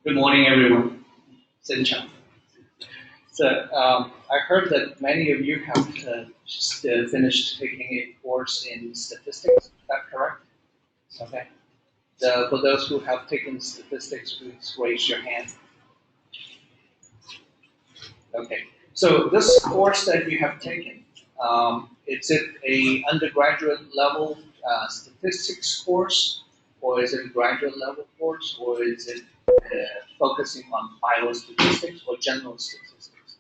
Good morning, everyone. Xin chào. I heard that many of you have just finished taking a course in statistics. Is that correct? Okay. For those who have taken statistics, please raise your hand. Okay. So this course that you have taken, is it a undergraduate level statistics course, or is it a graduate level course, or is it focusing on biostatistics or general statistics?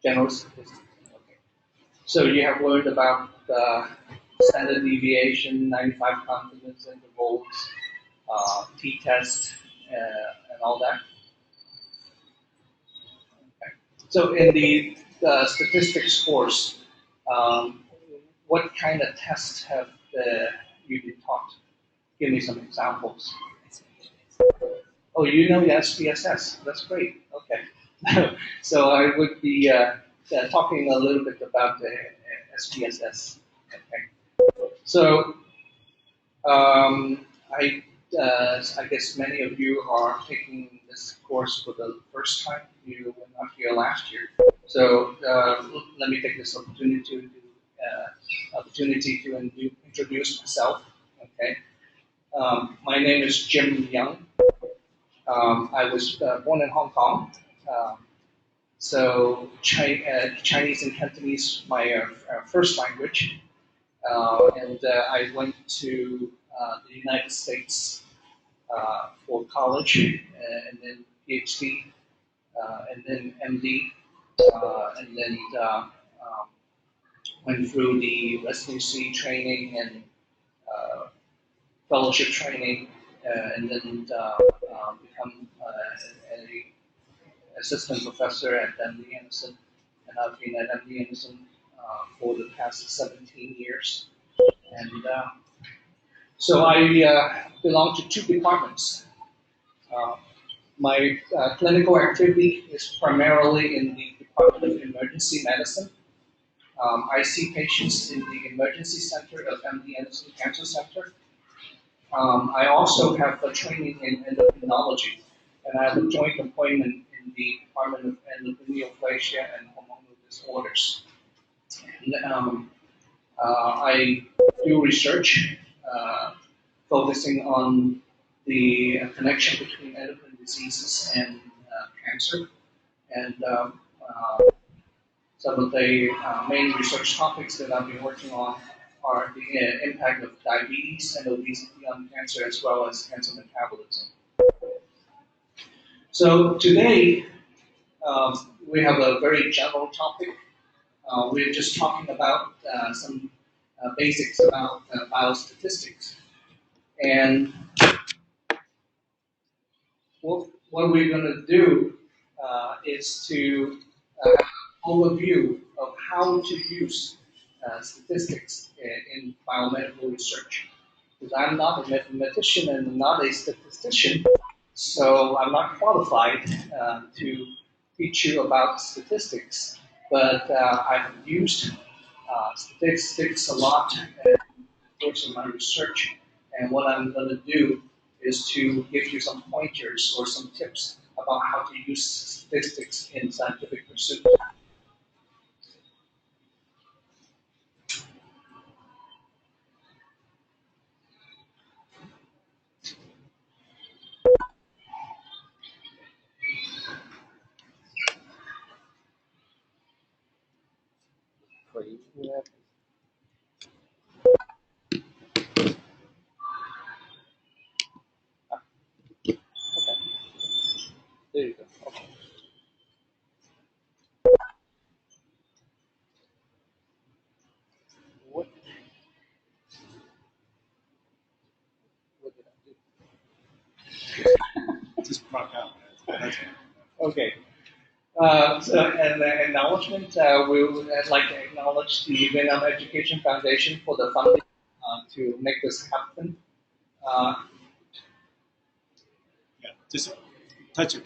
General statistics. Okay. So you have learned about standard deviation, 95 confidence intervals, t-test, and all that. Okay. So in the statistics course, what kind of tests have you been taught? Give me some examples. Oh, you know the SPSS. That's great. Okay. So I would be talking a little bit about the SPSS. Okay. So I guess many of you are taking this course for the first time. You were not here last year. So let me take this opportunity to introduce myself. Okay. My name is Yeung. I was born in Hong Kong. So Chinese and Cantonese my first language. And I went to the United States for college, and then PhD, and then MD, and then went through the residency training and fellowship training, and then become an assistant professor at MD Anderson, and I've been at MD Anderson for the past 17 years. And so I belong to two departments. My clinical activity is primarily in the Department of Emergency Medicine. I see patients in the emergency center of MD Anderson Cancer Center. I also have a training in endocrinology, and I have a joint appointment in the Department of Endocrinology and Hormonal Disorders. And I do research focusing on the connection between endocrine diseases and cancer. And some of the main research topics that I've been working on are the impact of diabetes and obesity on cancer, as well as cancer metabolism. So today, we have a very general topic. We're just talking about some basics about biostatistics. And what we're going to do is to have an overview of how to use statistics in biomedical research. Because I'm not a mathematician and not a statistician, so I'm not qualified to teach you about statistics. But I have used statistics a lot in the course of my research. And what I'm going to do is to give you some pointers or some tips about how to use statistics in scientific pursuit. There you go. Okay. What did I do? Just rock out. That's Okay. So, an acknowledgement, we would like to acknowledge the Vietnam Education Foundation for the funding to make this happen. Yeah, just touch it.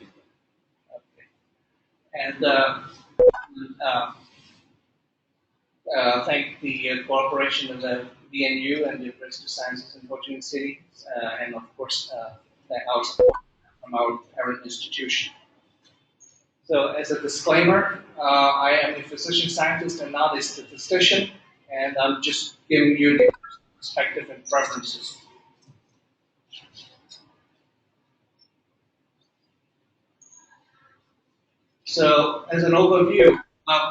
Okay. And thank the cooperation of the VNU and the University of Sciences in Ho Chi Minh City, and of course, thank our support from our parent institution. So as a disclaimer, I am a physician scientist and not a statistician, and I'm just giving you the perspective and preferences. So as an overview,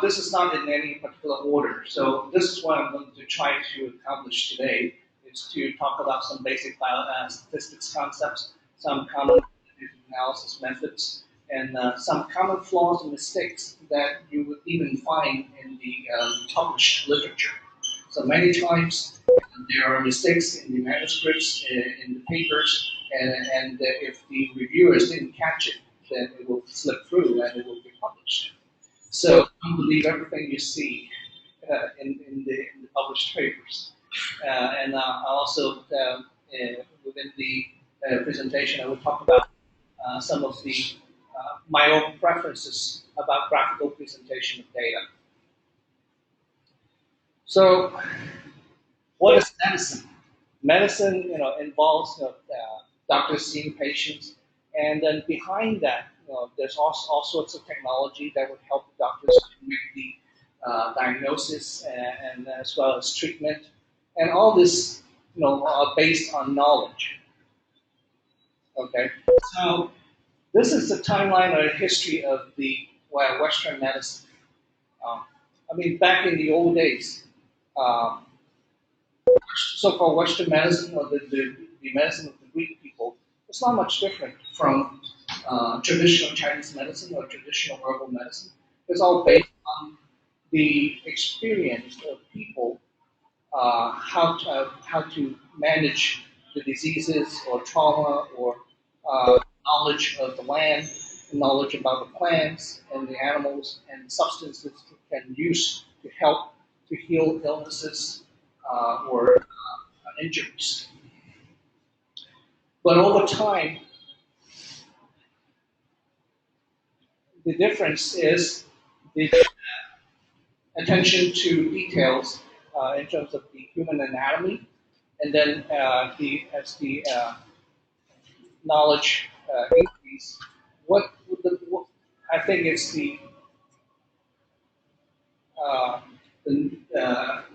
this is not in any particular order. So this is what I'm going to try to accomplish today, is to talk about some basic statistics concepts, some common analysis methods, and some common flaws and mistakes that you would even find in the published literature. So many times there are mistakes in the manuscripts, in the papers, and if the reviewers didn't catch it, then it will slip through and it will be published. So don't believe everything you see in the published papers. And also within the presentation, I will talk about some of the my own preferences about graphical presentation of data. So, what is medicine? Medicine, involves doctors seeing patients, and then behind that, there's all sorts of technology that would help doctors to make the diagnosis and as well as treatment, and all this, are based on knowledge. Okay, so this is the timeline or history of the Western medicine. Um, I mean, back in the old days, um, so-called Western medicine or the medicine of the Greek people, it's not much different from traditional Chinese medicine or traditional herbal medicine. It's all based on the experience of people, how to manage the diseases or trauma or knowledge of the land, knowledge about the plants and the animals and substances that can use to help to heal illnesses or injuries. But over time, the difference is the attention to details in terms of the human anatomy, and then as the knowledge increase, what I think it's uh,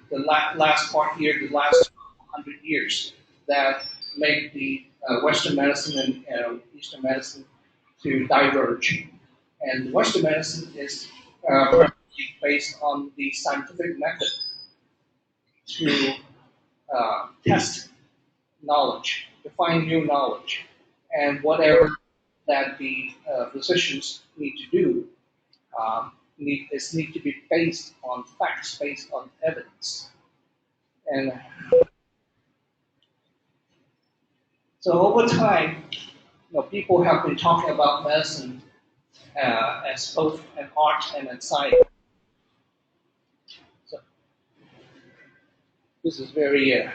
the last part here, the last 100 years, that make the Western medicine and Eastern medicine to diverge. And Western medicine is primarily based on the scientific method to test knowledge, to find new knowledge, and whatever that the physicians need to do need to be based on facts, based on evidence. And so over time, people have been talking about medicine as both an art and a science. So this is very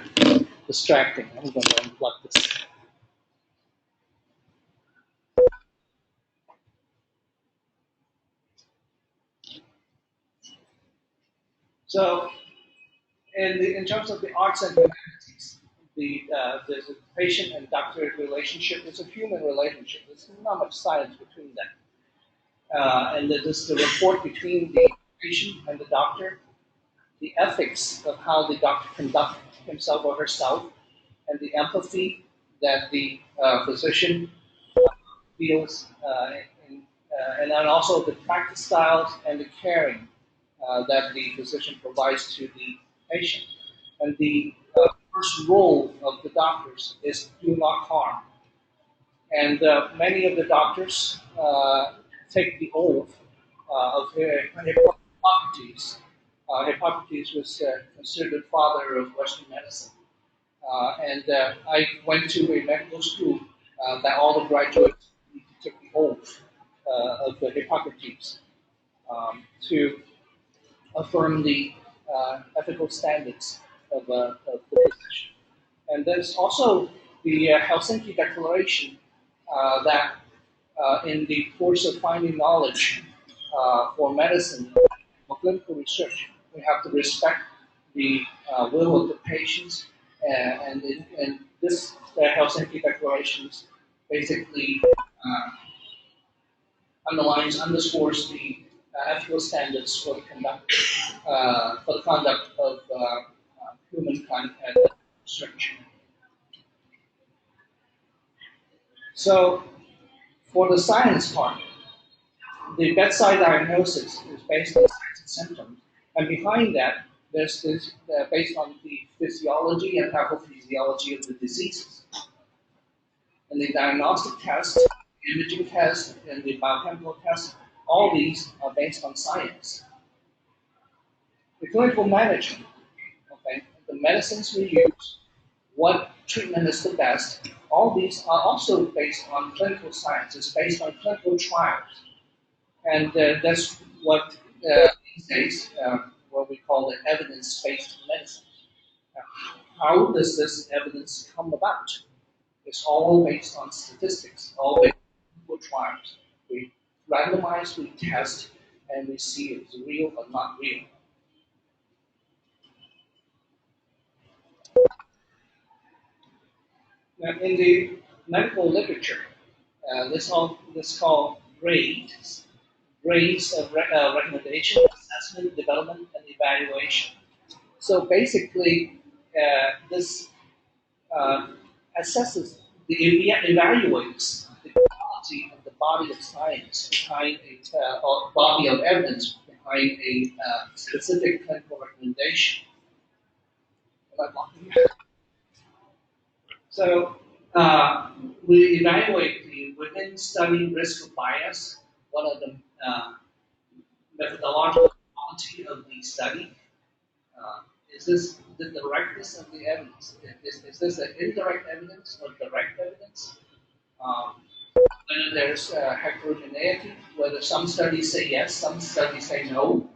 distracting. I'm going to unplug this. So in terms of the arts and humanities, the patient and doctor relationship is a human relationship. There's not much science between them. And there's the rapport between the patient and the doctor, the ethics of how the doctor conducts himself or herself, and the empathy that the physician feels, and then also the practice styles and the caring that the physician provides to the patient. And the first role of the doctors is do not harm. And many of the doctors take the oath of Hippocrates. Hippocrates was considered the father of Western medicine. And I went to a medical school that all the graduates took the oath of the Hippocrates to affirm the ethical standards of the physician. And there's also the Helsinki Declaration that in the course of finding knowledge for medicine, for clinical research, we have to respect the will of the patients, and this Helsinki Declaration basically uh, underscores the ethical standards for the conduct of humankind and research. So, for the science part, the bedside diagnosis is based on signs and symptoms, and behind that, there's this based on the physiology and pathophysiology of the diseases. And the diagnostic test, the imaging test, and the biochemical test, all these are based on science. The clinical management, okay, the medicines we use, what treatment is the best, all these are also based on clinical science. It's based on clinical trials. And that's what these days what we call the evidence-based medicine. How does this evidence come about? It's all based on statistics, all based on clinical trials. We randomize, we test, and we see if it's real or not real. Now, in the medical literature, this called grades of recommendation, assessment, development, and evaluation. So basically, this uh, assesses, evaluates the quality of the body of science behind or body of evidence behind a specific clinical recommendation. So we evaluate the within study risk of bias, what are the methodological quality of the study. Is this the directness of the evidence? Is this an indirect evidence or direct evidence? Um, whether there's heterogeneity, whether some studies say yes, some studies say no.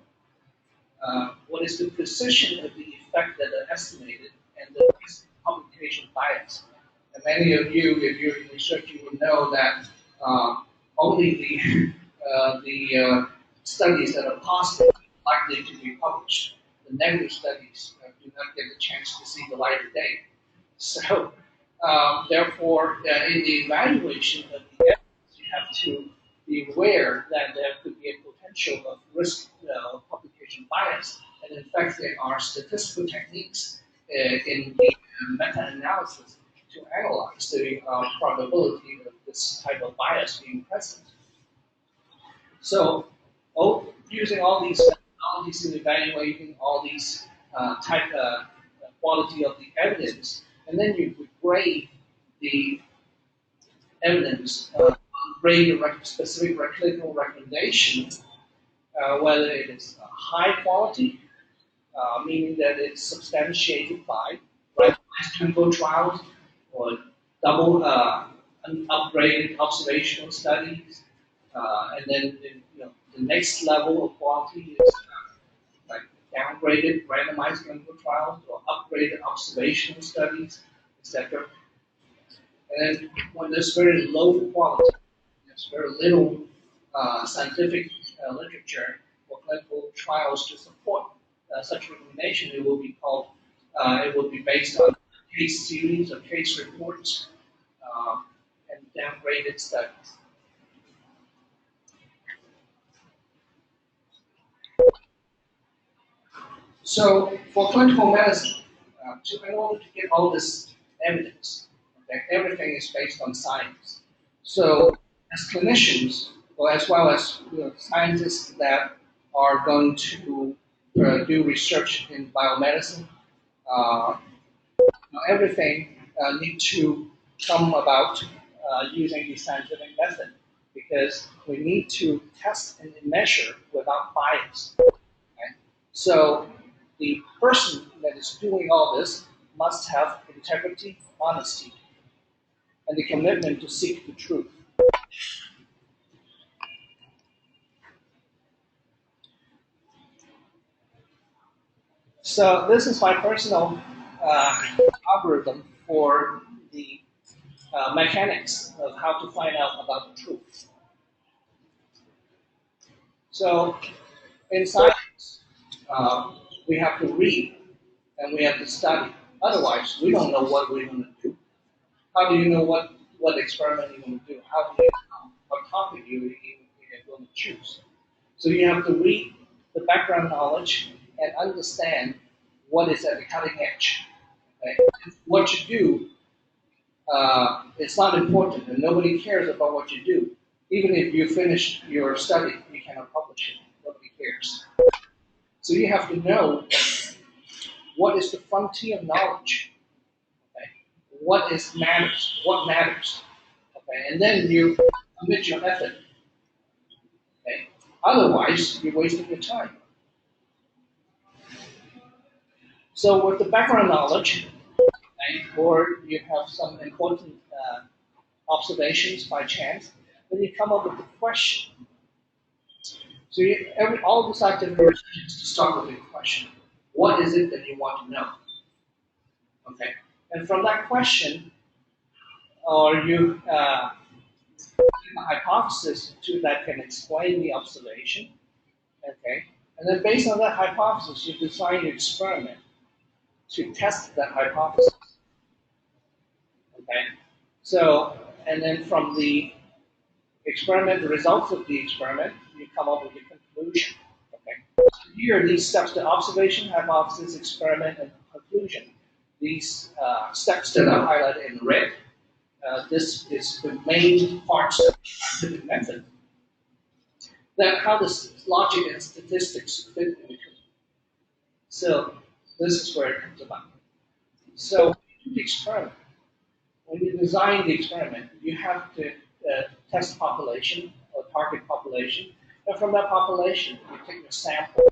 What is the precision of the effect that are estimated and the risk of publication bias? And many of you, if you're in research, you would know that only the studies that are positive are likely to be published. The negative studies do not get the chance to see the light of day. So, therefore, in the evaluation of the evidence, you have to be aware that there could be a potential of risk of publication bias. And in fact, there are statistical techniques in the meta-analysis to analyze the probability of this type of bias being present. So, using all these methodologies in evaluating all these quality of the evidence, and then you would grade the evidence, grade a specific clinical recommendation, whether it is high quality, meaning that it's substantiated by randomized clinical trials or double upgraded observational studies, and then the next level of quality is like downgraded randomized clinical trials or upgraded observational studies, etc. And then when there's very low quality, there's very little scientific literature or clinical trials to support such recommendation, it will be called, it will be based on case series or case reports and downgraded studies. So for clinical medicine, in order to get all this evidence, okay, everything is based on science. So as clinicians, or as well as scientists that are going to do research in biomedicine, uh, everything need to come about using the scientific method because we need to test and measure without bias. Okay? So the person that is doing all this must have integrity, honesty, and the commitment to seek the truth. So this is my personal algorithm for the mechanics of how to find out about the truth. So in science, we have to read and we have to study. Otherwise, we don't know what we're going to do. How do you know what experiment you're going to do? How do you know topic you're going to choose. So you have to read the background knowledge and understand what is at the cutting edge. Okay? What you do, it's not important, and nobody cares about what you do. Even if you finish your study, you cannot publish it. Nobody cares. So you have to know what is the frontier of knowledge. Okay? What matters. Okay? And then you commit your effort. Okay? Otherwise, you're wasting your time. So with the background knowledge, okay, or you have some important observations by chance, then you come up with a question. So all the scientific research is to start with a question. What is it that you want to know? Okay, and from that question, or you a hypothesis that can explain the observation. Okay, and then based on that hypothesis, you design your experiment to test that hypothesis. Okay, so and then from the experiment, the results of the experiment, you come up with a conclusion. Okay. So here are these steps: the observation, hypothesis, experiment, and conclusion. These steps that are highlighted in red. This is the main parts of the scientific method. Then, how does logic and statistics fit in between? So, this is where it comes about. So, the experiment. When you design the experiment, you have to test population or target population. And from that population, you take a sample.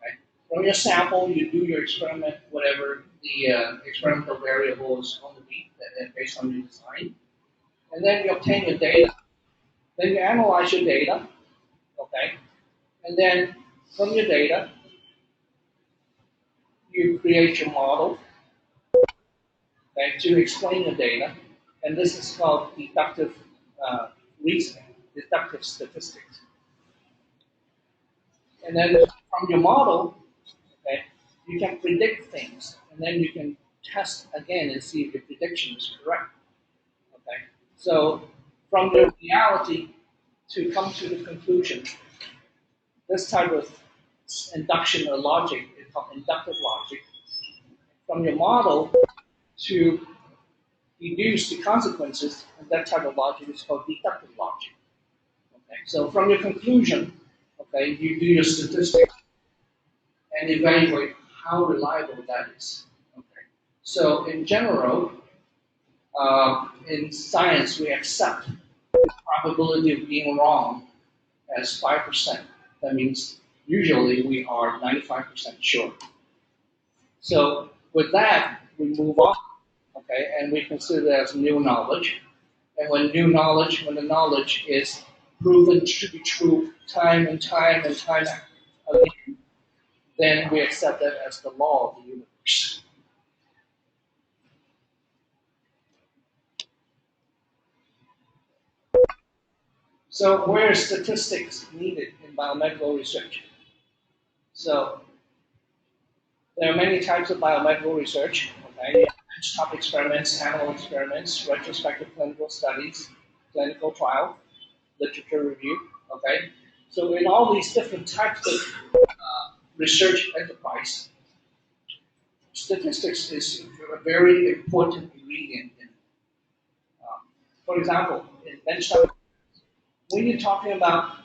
Right? From your sample, you do your experiment, whatever the experimental variable is going to be based on your design. And then you obtain your data. Then you analyze your data. Okay? And then from your data, you create your model, okay, to explain the data. And this is called deductive reasoning, deductive statistics. And then from your model, okay, you can predict things, and then you can test again and see if your prediction is correct. Okay, so from the reality to come to the conclusion, this type of induction or logic is called inductive logic. From your model to deduce the consequences, and that type of logic is called deductive logic. Okay, so from your conclusion, okay, you do your statistics and evaluate how reliable that is. Okay. So in general, in science, we accept the probability of being wrong as 5%. That means usually we are 95% sure. So with that, we move on, okay, and we consider that as new knowledge. And when the knowledge is proven to be true time and time and time again, then we accept that as the law of the universe. So where is statistics needed in biomedical research? So there are many types of biomedical research. Okay, benchtop experiments, animal experiments, retrospective clinical studies, clinical trial, literature review. Okay, so in all these different types of research enterprise, statistics is a very important ingredient in it. For example, in benchtop, when you're talking about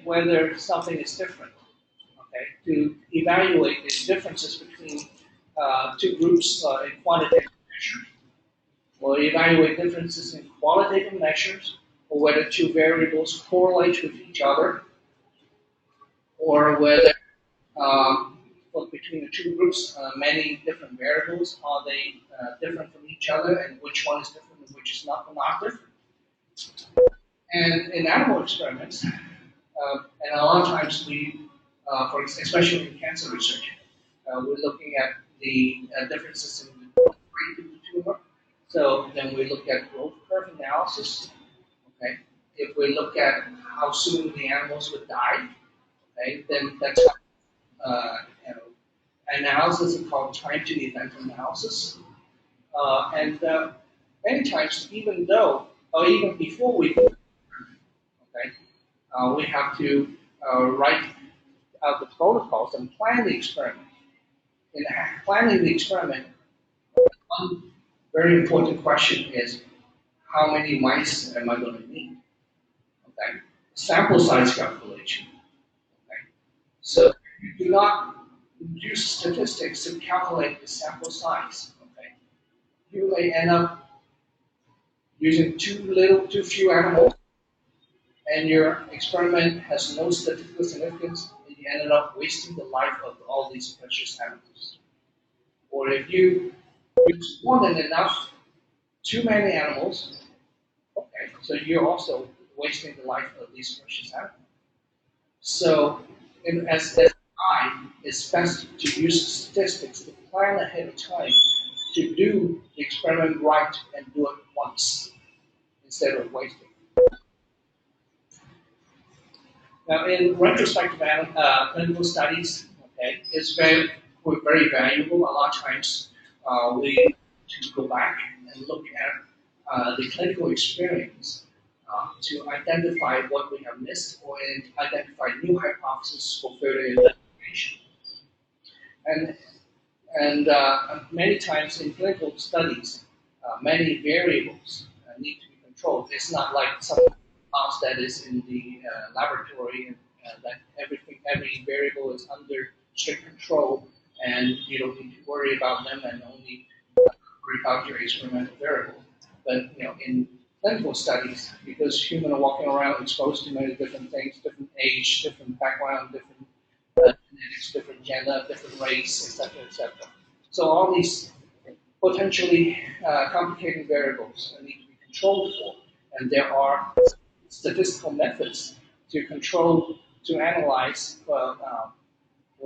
whether something is different, to evaluate the differences between two groups in quantitative measures, or evaluate differences in qualitative measures, or whether two variables correlate with each other, or whether between the two groups, many different variables, are they different from each other, and which one is different and which is not different. And in animal experiments, and a lot of times especially in cancer research, we're looking at the differences in the growth rate of the tumor. So then we look at growth curve analysis. Okay, if we look at how soon the animals would die, okay, then that's analysis is called time to event analysis. And many times, even before we Okay, we have to write out the protocols and plan the experiment. In planning the experiment, one very important question is how many mice am I going to need? Okay, sample size calculation. Okay, so you do not use statistics to calculate the sample size. Okay, you may end up using too few animals, and your experiment has no statistical significance, and you ended up wasting the life of all these precious animals. Or if you use more than enough, too many animals, okay, so you're also wasting the life of these precious animals. So, it's best to use statistics to plan ahead of time to do the experiment right and do it once instead of wasting. Now, in retrospective clinical studies, okay, very valuable. A lot of times, we to go back and look at the clinical experience to identify what we have missed or identify new hypotheses for further investigation. And many times in clinical studies, many variables need to be controlled. It's not like something else that is in the laboratory and that every variable is under strict control and you don't need to worry about them and only worry about your experimental variable. But in clinical studies, because humans are walking around exposed to many different things, different age, different background, different genetics, different gender, different race, etc., etc. So all these potentially complicated variables need to be controlled for, and there are statistical methods to analyze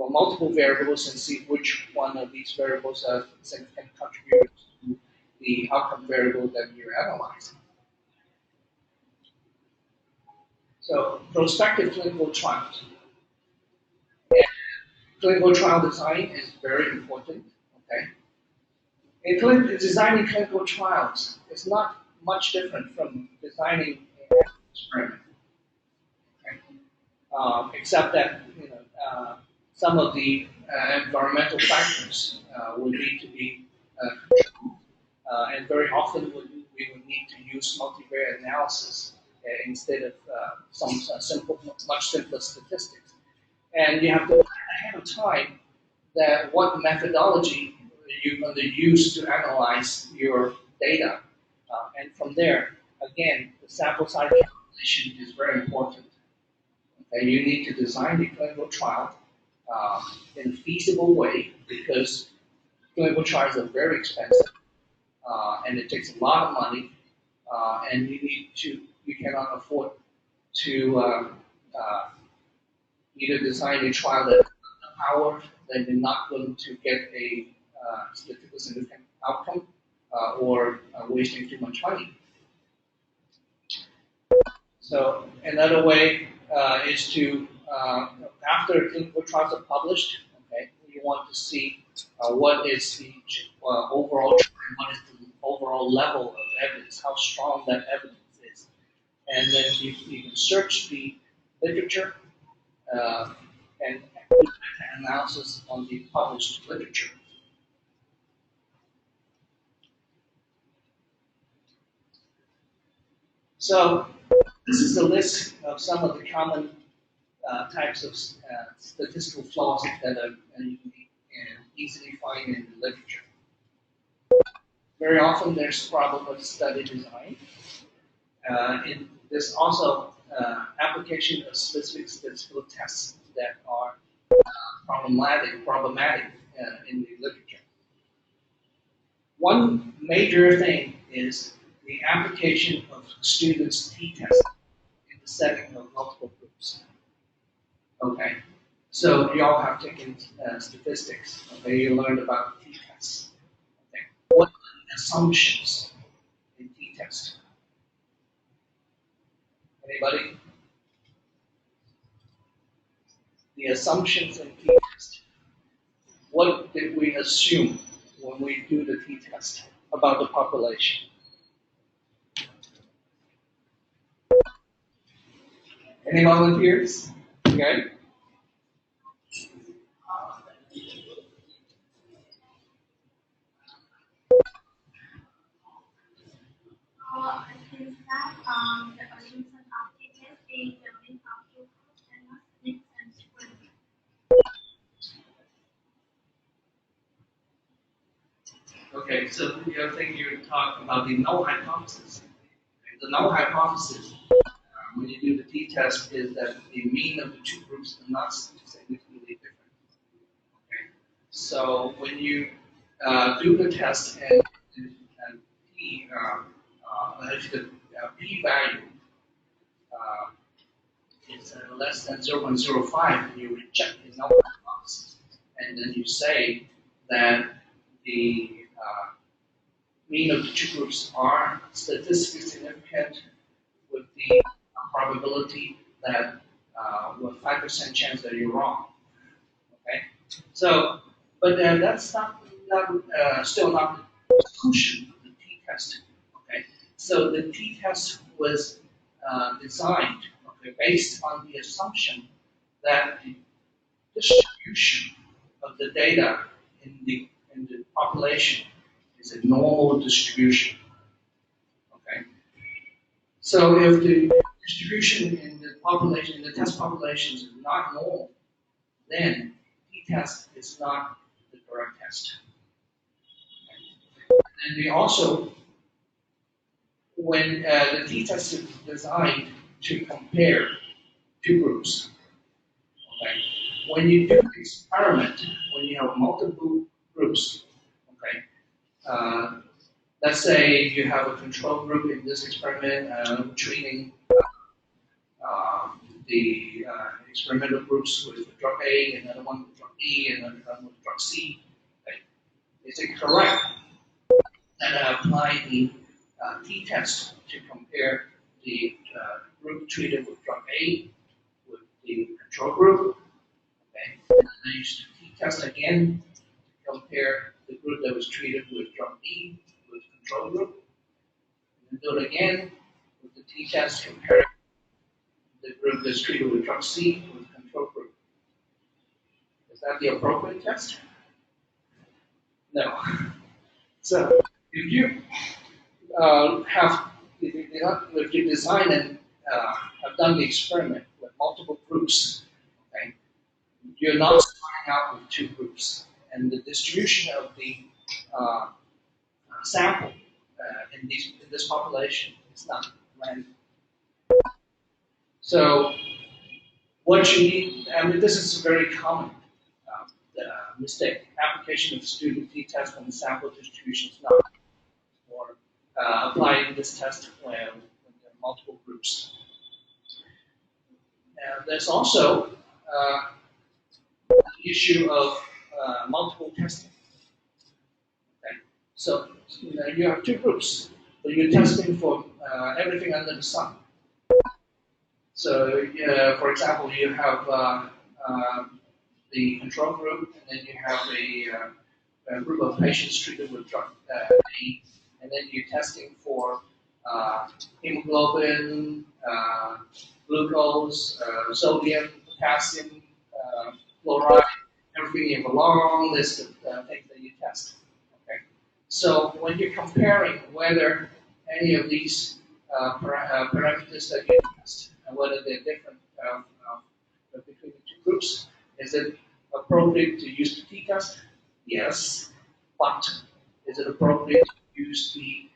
multiple variables and see which one of these variables can contribute to the outcome variable that you're analyzing. So prospective clinical trials. Clinical trial design is very important. Okay, designing clinical trials is not much different from designing an experiment, okay? Except that some of the environmental factors will need to be controlled, and very often we would need to use multivariate analysis instead of much simpler statistics. And you have to plan ahead of time that what methodology you're going to use to analyze your data. And from there, again, the sample size calculation is very important. Okay, you need to design the clinical trial in a feasible way because clinical trials are very expensive and it takes a lot of money, and you cannot afford to either design a trial that power, then you're not going to get a statistically significant outcome or wasting too much money. So another way is to, after clinical trials are published, okay, you want to see what is the overall trend, what is the overall level of evidence, how strong that evidence is. And then you can search the literature and do analysis on the published literature. So this is a list of some of the common types of statistical flaws that you can easily find in the literature. Very often there's probability study design. There's also application of specific statistical tests that are problematic in the literature. One major thing is the application of students' t-tests in the setting of multiple groups. Okay, so you all have taken statistics. Okay, you learned about t-tests. Okay, what are the assumptions in t-test? Anybody? The assumptions in t-test. What did we assume when we do the t-test about the population? Any volunteers? Okay. Is that the earnings and updated the main output and not mix and spread? Okay, so you think you're talking about the null hypothesis. The null hypothesis, when you do the t-test, is that the mean of the two groups are not significantly different. Okay, so when you do the test and p, actually the p value uh, is less than 0.05, and you reject the null hypothesis, and then you say that the mean of the two groups are statistically significant with the probability that with 5% chance that you're wrong. Okay, so but that's not still not the solution of the t-test. Okay, so the t-test was designed, okay, based on the assumption that the distribution of the data in the population is a normal distribution. Okay, so if the distribution in the population, in the test populations is not normal, then t-test is not the correct test. And we also, when the t-test is designed to compare two groups, okay, when you do the experiment, when you have multiple groups, okay, let's say you have a control group in this experiment treating the experimental groups with drug A, another one with drug B, and another one with drug C. Okay. Is it correct that I apply the t-test to compare the group treated with drug A with the control group? Okay. And then I use the t-test again to compare the group that was treated with drug B with control group. And then do it again with the t-test comparing the group that's treated with drug C with control group. Is that the appropriate test? No. So if you if you design and have done the experiment with multiple groups, okay, you're not starting out with two groups, and the distribution of the sample in this population is not random. So what you need, I mean, this is a very common mistake. Application of student t-test when the sample distribution is not, or applying this test when there are multiple groups. And there's also the issue of multiple testing. Okay? So you have two groups, but you're testing for everything under the sun. So, for example, you have the control group, and then you have a group of patients treated with drug A, and then you're testing for hemoglobin, glucose, sodium, potassium, fluoride, everything. You have a long list of things that you test. Okay, so when you're comparing whether any of these parameters that you test and whether they're different between the two groups, is it appropriate to use the t-test? Yes, but is it appropriate to use the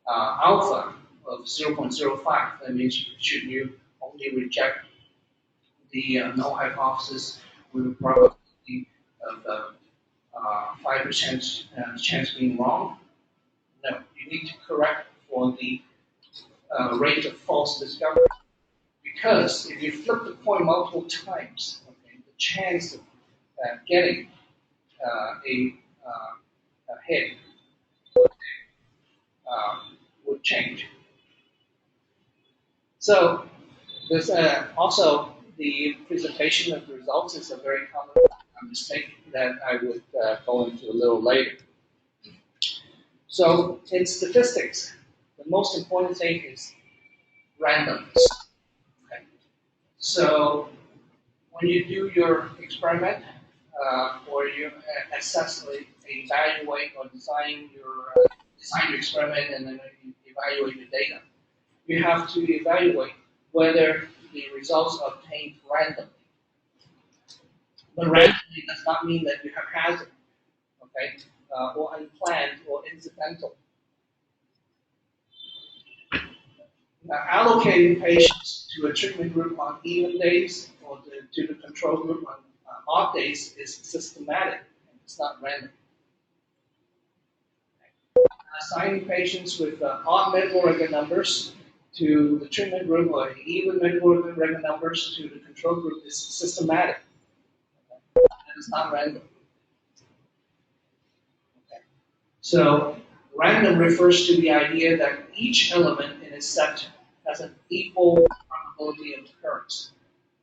alpha of 0.05? That means should you only reject the null hypothesis with a probability of 5% chance being wrong? No, you need to correct for the rate of false discovery. Because if you flip the coin multiple times, okay, the chance of getting a hit would change. So there's also the presentation of the results is a very common mistake that I would go into a little later. So in statistics, the most important thing is randomness. Okay? So when you do your experiment, or you assess, evaluate, or design your experiment, and then you evaluate the data, you have to evaluate whether the results are obtained randomly. But randomly does not mean that you haphazard, okay, or unplanned or incidental. Now, allocating patients to a treatment group on even days or to the control group on odd days is systematic. It's not random. Assigning patients with odd medical record numbers to the treatment group or even medical record numbers to the control group is systematic. It's not random. Okay. So random refers to the idea that each element in a set has an equal probability of occurrence,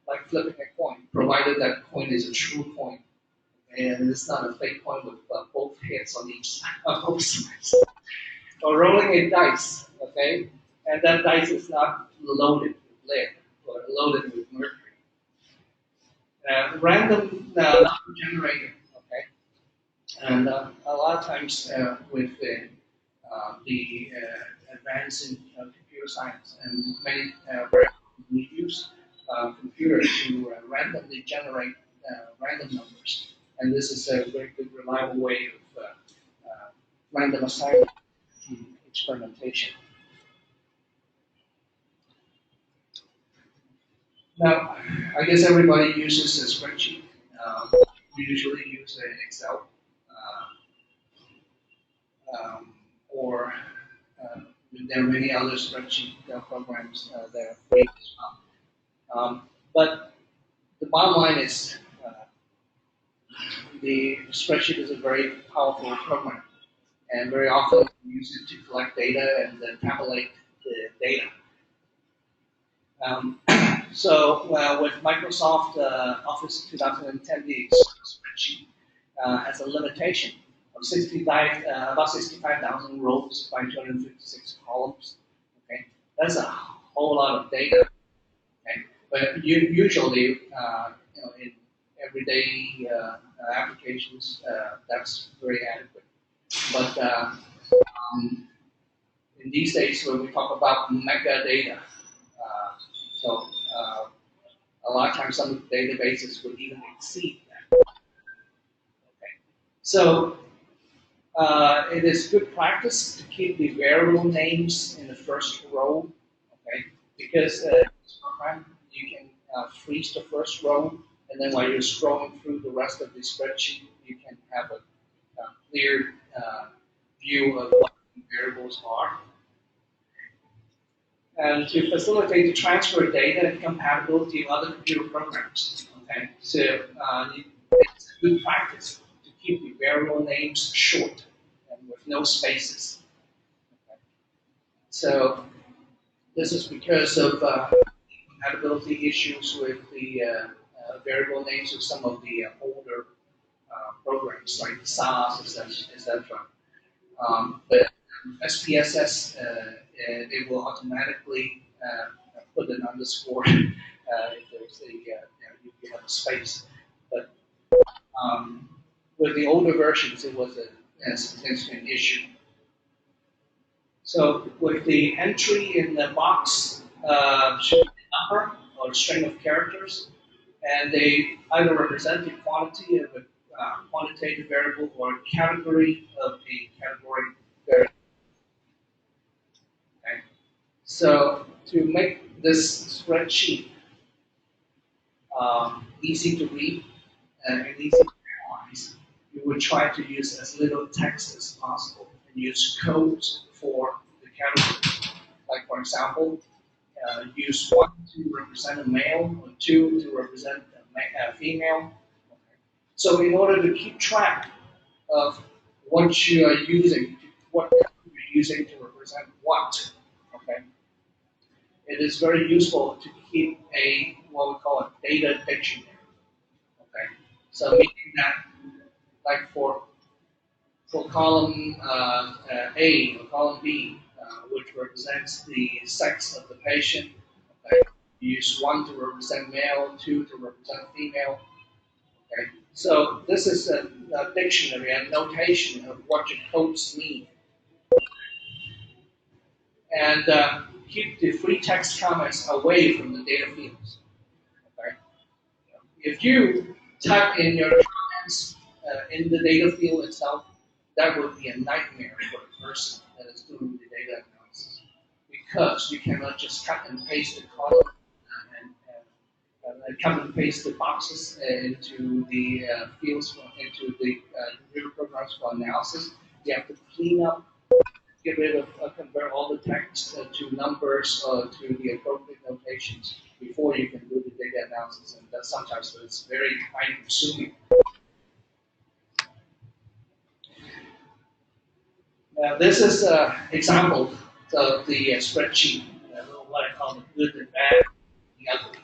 like flipping a coin, provided that coin is a true coin and it's not a fake coin with both heads on each side, on both sides. Or rolling a dice, okay, and that dice is not loaded with lead or loaded with mercury. Random number generator, okay, and a lot of times with the advance in computer science and many we use computers to randomly generate random numbers, and this is a very good, reliable way of random assignment experimentation. Now, I guess everybody uses a spreadsheet. We usually use an Excel or there are many other spreadsheet programs that are free as well. But the bottom line is the spreadsheet is a very powerful program, and very often we use it to collect data and then tabulate the data. Um, so with Microsoft Office 2010, the spreadsheet has a limitation of about 65,000 rows by 256 columns. Okay, that's a whole lot of data. Okay, but usually, in everyday applications, that's very adequate. But in these days, when we talk about metadata, so a lot of times some of the databases would even exceed that. Okay. So it is good practice to keep the variable names in the first row, okay? Because in this program you can freeze the first row, and then while you're scrolling through the rest of the spreadsheet, you can have a clear view of what the variables are. And to facilitate the transfer of data and compatibility of other computer programs. Okay, so it's a good practice to keep the variable names short and with no spaces. Okay. So this is because of compatibility issues with the variable names of some of the older programs like SAS, etc. But SPSS, it will automatically put an underscore if there's you have a space. But with the older versions, it was a significant issue. So with the entry in the box should be a number or a string of characters, and they either represent the quantity of a quantitative variable or a category of a category variable. Okay? So to make this spreadsheet easy to read and easy to analyze, you would try to use as little text as possible and use codes for the category. Like for example, use 1 to represent a male or 2 to represent a female. Okay. So in order to keep track of what you are using, what you're using to represent what, okay, it is very useful to keep a what we call a data dictionary. Okay, so meaning that like for column A or column B, which represents the sex of the patient, okay, You use 1 to represent male, 2 to represent female. Okay, so this is a dictionary, a notation of what your codes mean. And keep the free text comments away from the data fields. Okay? If you type in your comments in the data field itself, that would be a nightmare for the person that is doing the data analysis, because you cannot just cut and paste the column and cut and paste the boxes into the fields, into the computer programs for analysis. You have to clean up, get rid of, convert all the text to numbers or to the appropriate notations before you can do the data analysis, and that sometimes it's very time consuming. Now, this is an example of the spreadsheet, what I call the good, the bad, the ugly.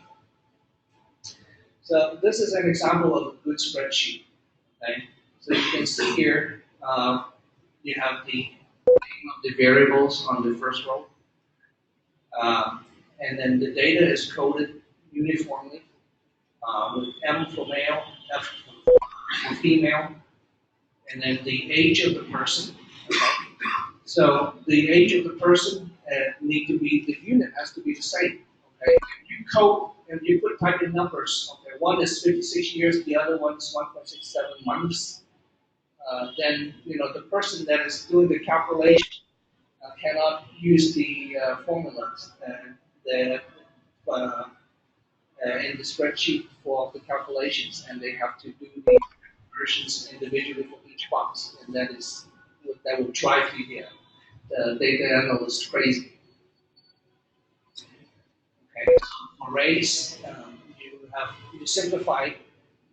So this is an example of a good spreadsheet. Okay? So you can see here, you have the name of the variables on the first row. And then the data is coded uniformly with M for male, F for female, and then the age of the person. Okay? So the age of the person need to be, the unit has to be the same. Okay? If you code and you type in numbers, okay, one is 56 years, the other one is 1.67 months, then the person that is doing the calculation cannot use the formulas that in the spreadsheet for the calculations, and they have to do the conversions individually for each box, and that will drive the data analyst crazy. Okay, so for race, you simplify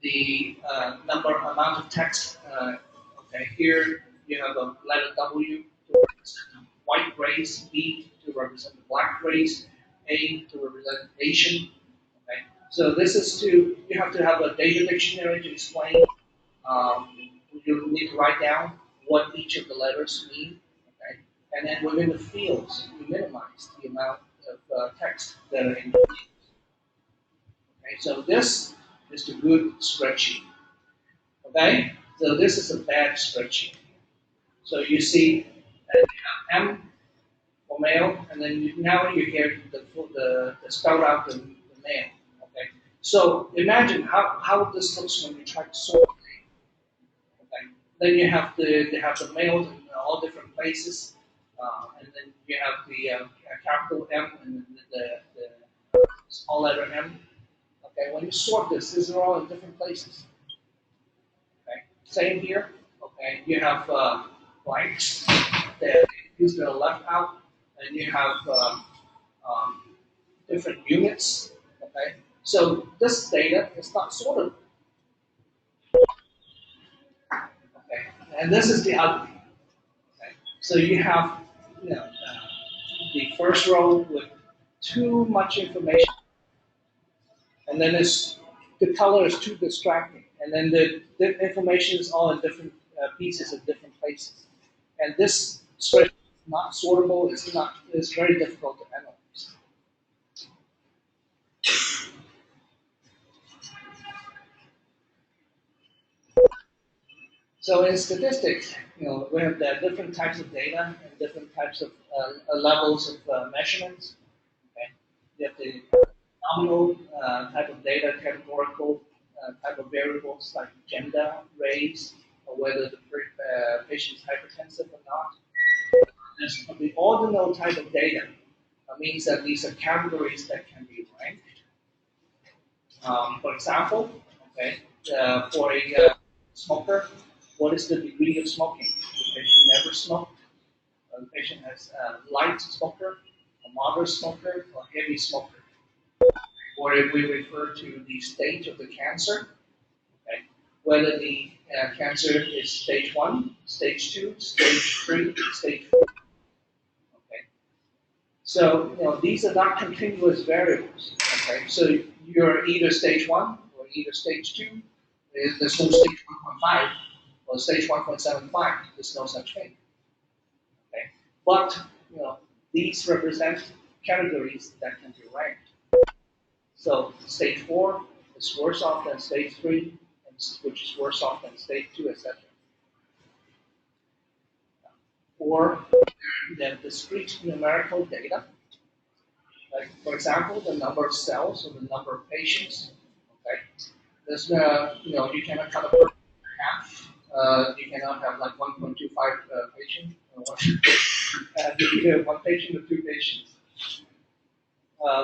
the amount of text. Okay, here you have a letter W to represent the white race, B to represent the black race, A to represent Asian. Okay, so this is you have to have a data dictionary to explain. Um, you need to write down what each of the letters mean. Okay, and then within the fields, you minimize the amount of text that are in the fields. Okay, so this is the good spreadsheet. Okay, so this is a bad spreadsheet. So you see that you have M for male, and then now you get the spelled out the male. Okay, so imagine how this looks when you try to sort the name. Okay, then you have the males in all different places, and then you have the capital M and the small letter M. Okay, when you sort this, these are all in different places. Okay, same here. Okay, you have blanks that use the left out, and you have different units. Okay, so this data is not sorted. Okay, and this is the ugly. Okay, so you have the first row with too much information, and then the color is too distracting, and then the information is all in different pieces at different places, and this spreadsheet is not sortable. It's very difficult to analyze. So in statistics, we have the different types of data and different types of levels of measurements. Okay, you have the nominal type of data, categorical type of variables like gender, race, or whether the patient is hypertensive or not. There's the ordinal type of data. Means that these are categories that can be ranked. For example, okay, for a smoker, what is the degree of smoking? The patient never smoked. The patient has light smoker, a moderate smoker, or heavy smoker. Or if we refer to the stage of the cancer, okay, whether the cancer is stage 1, stage 2, stage 3, stage 4. Okay. So these are not continuous variables. Okay. So you're either stage 1 or either stage 2. There's no stage 1.5 or stage 1.75. There's no such thing. Okay. But these represent categories that can be ranked. So stage 4 is worse off than stage 3, which is worse off than stage 2, etc. Or the discrete numerical data, like for example, the number of cells or the number of patients. Okay, there's you cannot cut a person in half. You cannot have like 1.25 patient. You have one patient or two patients.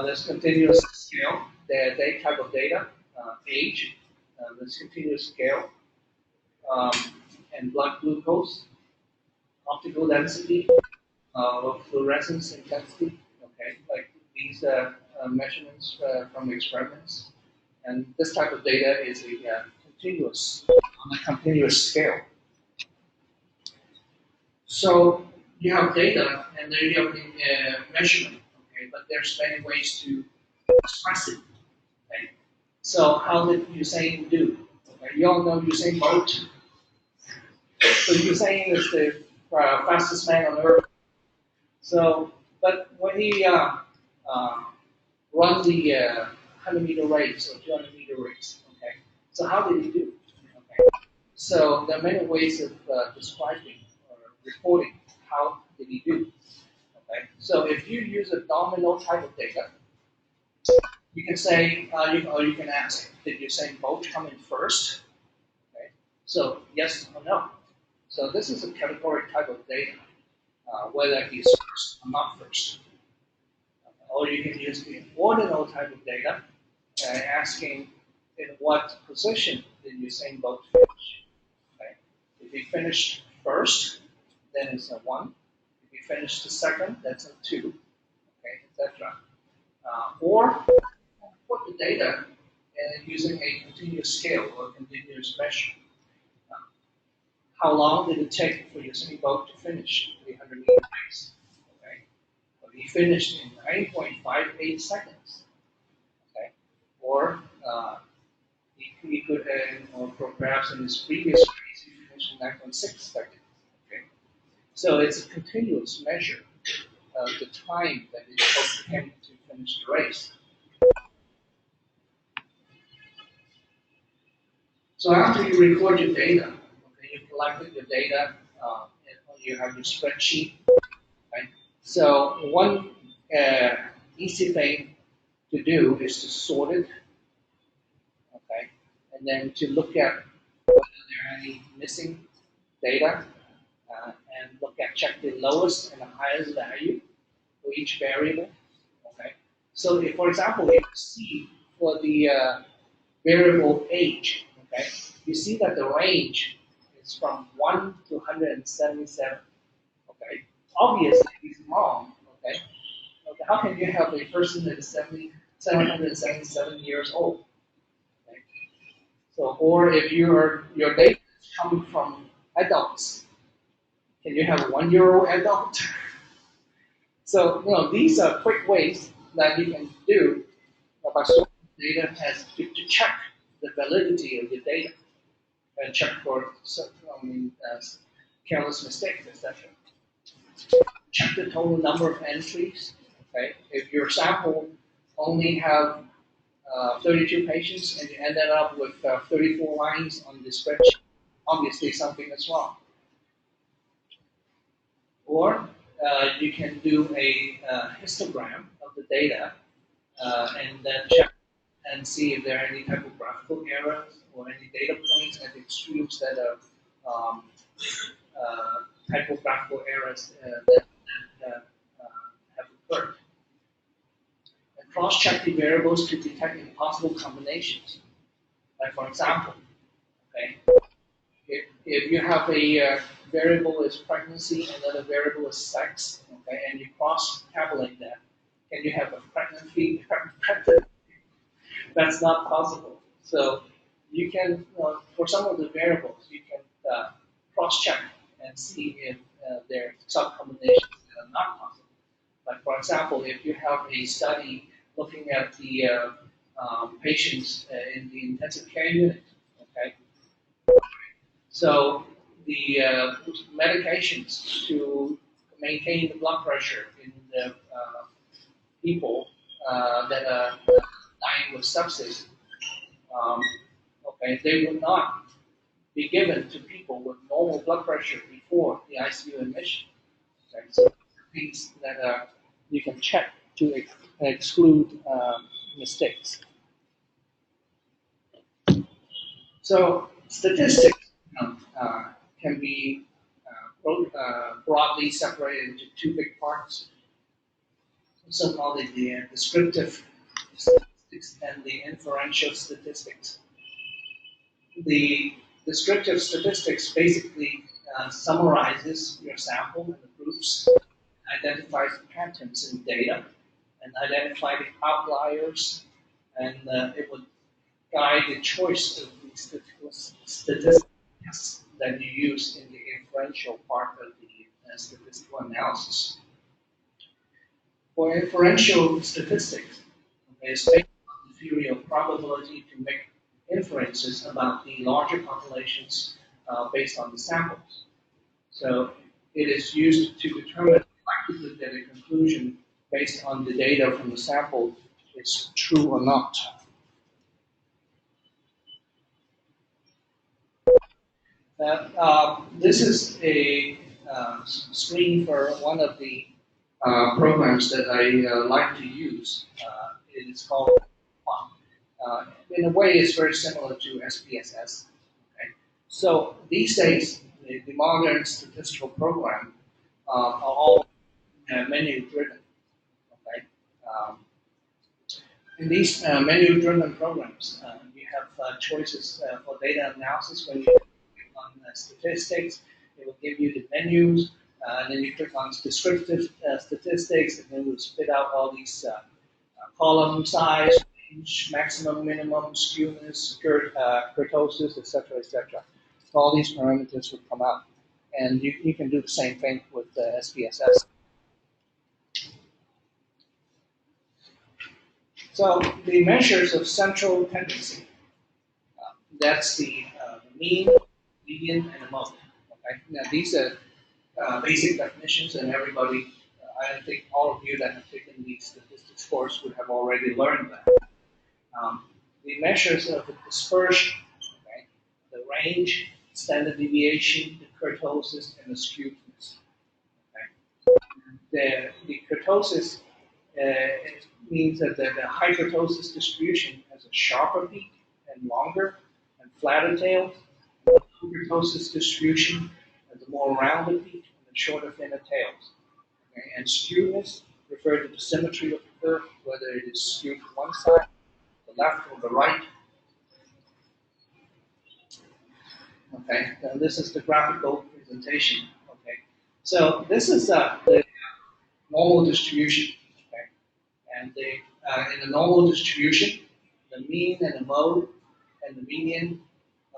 There's continuous scale, the type of data, age, there's continuous scale, um, and blood glucose, optical density, fluorescence intensity, okay, like these measurements from experiments. And this type of data is continuous, on a continuous scale. So you have data and then you have measurement, okay, but there's many ways to express it. Okay? So how did Usain do? Okay, you all know Usain Bolt. So Usain is the fastest man on earth. So, but when he run the 100-meter race or 200-meter race, okay. So how did he do? Okay. So there are many ways of describing or reporting how did he do. Okay. So if you use a domino type of data, you can say, or you can ask, did Usain Bolt come in first? Okay. So yes or no. So this is a category type of data, whether he's first or not first. Or you can use the ordinal type of data, asking in what position did Usain Bolt finish. Okay. If he finished first, then it's a 1. If he finished second, that's a 2, okay, etc. Or put the data using a continuous scale or continuous measure. How long did it take for Usain Bolt to finish the 100-meter race? Okay. Well, he finished in 9.58 seconds. Okay. Or he could, or perhaps in his previous race, he finished in 9.6 seconds. Okay. So it's a continuous measure of the time that it took him to finish the race. So after you record your data, okay, you collected your data, and you have your spreadsheet, right? So one easy thing to do is to sort it, okay, and then to look at whether there are any missing data, and check the lowest and the highest value for each variable, okay. So if, for example, if you see for the variable age, okay, you see that the range is from 1 to 177, okay. Obviously, it's wrong, okay. Okay, how can you have a person that is 777 years old? Okay? So, or if your data is coming from adults, can you have a 1-year-old adult? So, these are quick ways that you can do by storing data as to check the validity of your data and check for careless mistakes, etc. Check the total number of entries. Okay, if your sample only have 32 patients and you ended up with 34 lines on the spreadsheet, obviously something is wrong. Or you can do a histogram of the data and then check and see if there are any typographical errors or any data points at the extremes that are typographical errors that have occurred. And cross-check the variables to detect impossible combinations. Like for example, okay, if you have a variable is pregnancy, another variable is sex, okay, and you cross-tabulate that, can you have a pregnancy? That's not possible. So you can, for some of the variables, you can cross-check and see if there are sub-combinations that are not possible. Like for example, if you have a study looking at the patients in the intensive care unit, okay, so the medications to maintain the blood pressure in the people that are dying combined with subsidy, um, okay, they would not be given to people with normal blood pressure before the ICU admission. Okay? So things that you can check to exclude mistakes. So statistics can be broadly separated into two big parts, so-called the descriptive statistics and the inferential statistics. The descriptive statistics basically summarizes your sample and the groups, identifies patterns in data, and identify the outliers, and it would guide the choice of the statistics that you use in the inferential part of the statistical analysis. For inferential statistics, okay, it's based on the theory of probability to make inferences about the larger populations based on the samples. So it is used to determine the likelihood that a conclusion based on the data from the sample is true or not. This is a screen for one of the programs that I like to use. It is called in a way, it's very similar to SPSS. Okay? So these days, the modern statistical program are all menu-driven. Okay? In these menu-driven programs, you have choices for data analysis. When you click on statistics, it will give you the menus. And then you click on descriptive statistics, and then it will spit out all these column size, range, maximum, minimum, skewness, kurtosis, etc., etc. All these parameters would come out. And you can do the same thing with SPSS. So the measures of central tendency, that's the mean, median, and the mode. Okay? Now these are basic definitions, and everybody, I think all of you that have taken the statistics course would have already learned that. The measures of the dispersion, okay? The range, standard deviation, the kurtosis, and the skewness. Okay? The kurtosis means that the high kurtosis distribution has a sharper peak and longer and flatter tails. The low kurtosis distribution has a more rounded peak and shorter, thinner tails. Okay? And skewness refers to the symmetry of the curve, whether it is skewed to one side, the left, or the right. Okay, and this is the graphical presentation. Okay, so this is the normal distribution. Okay, and in the normal distribution, the mean and the mode and the median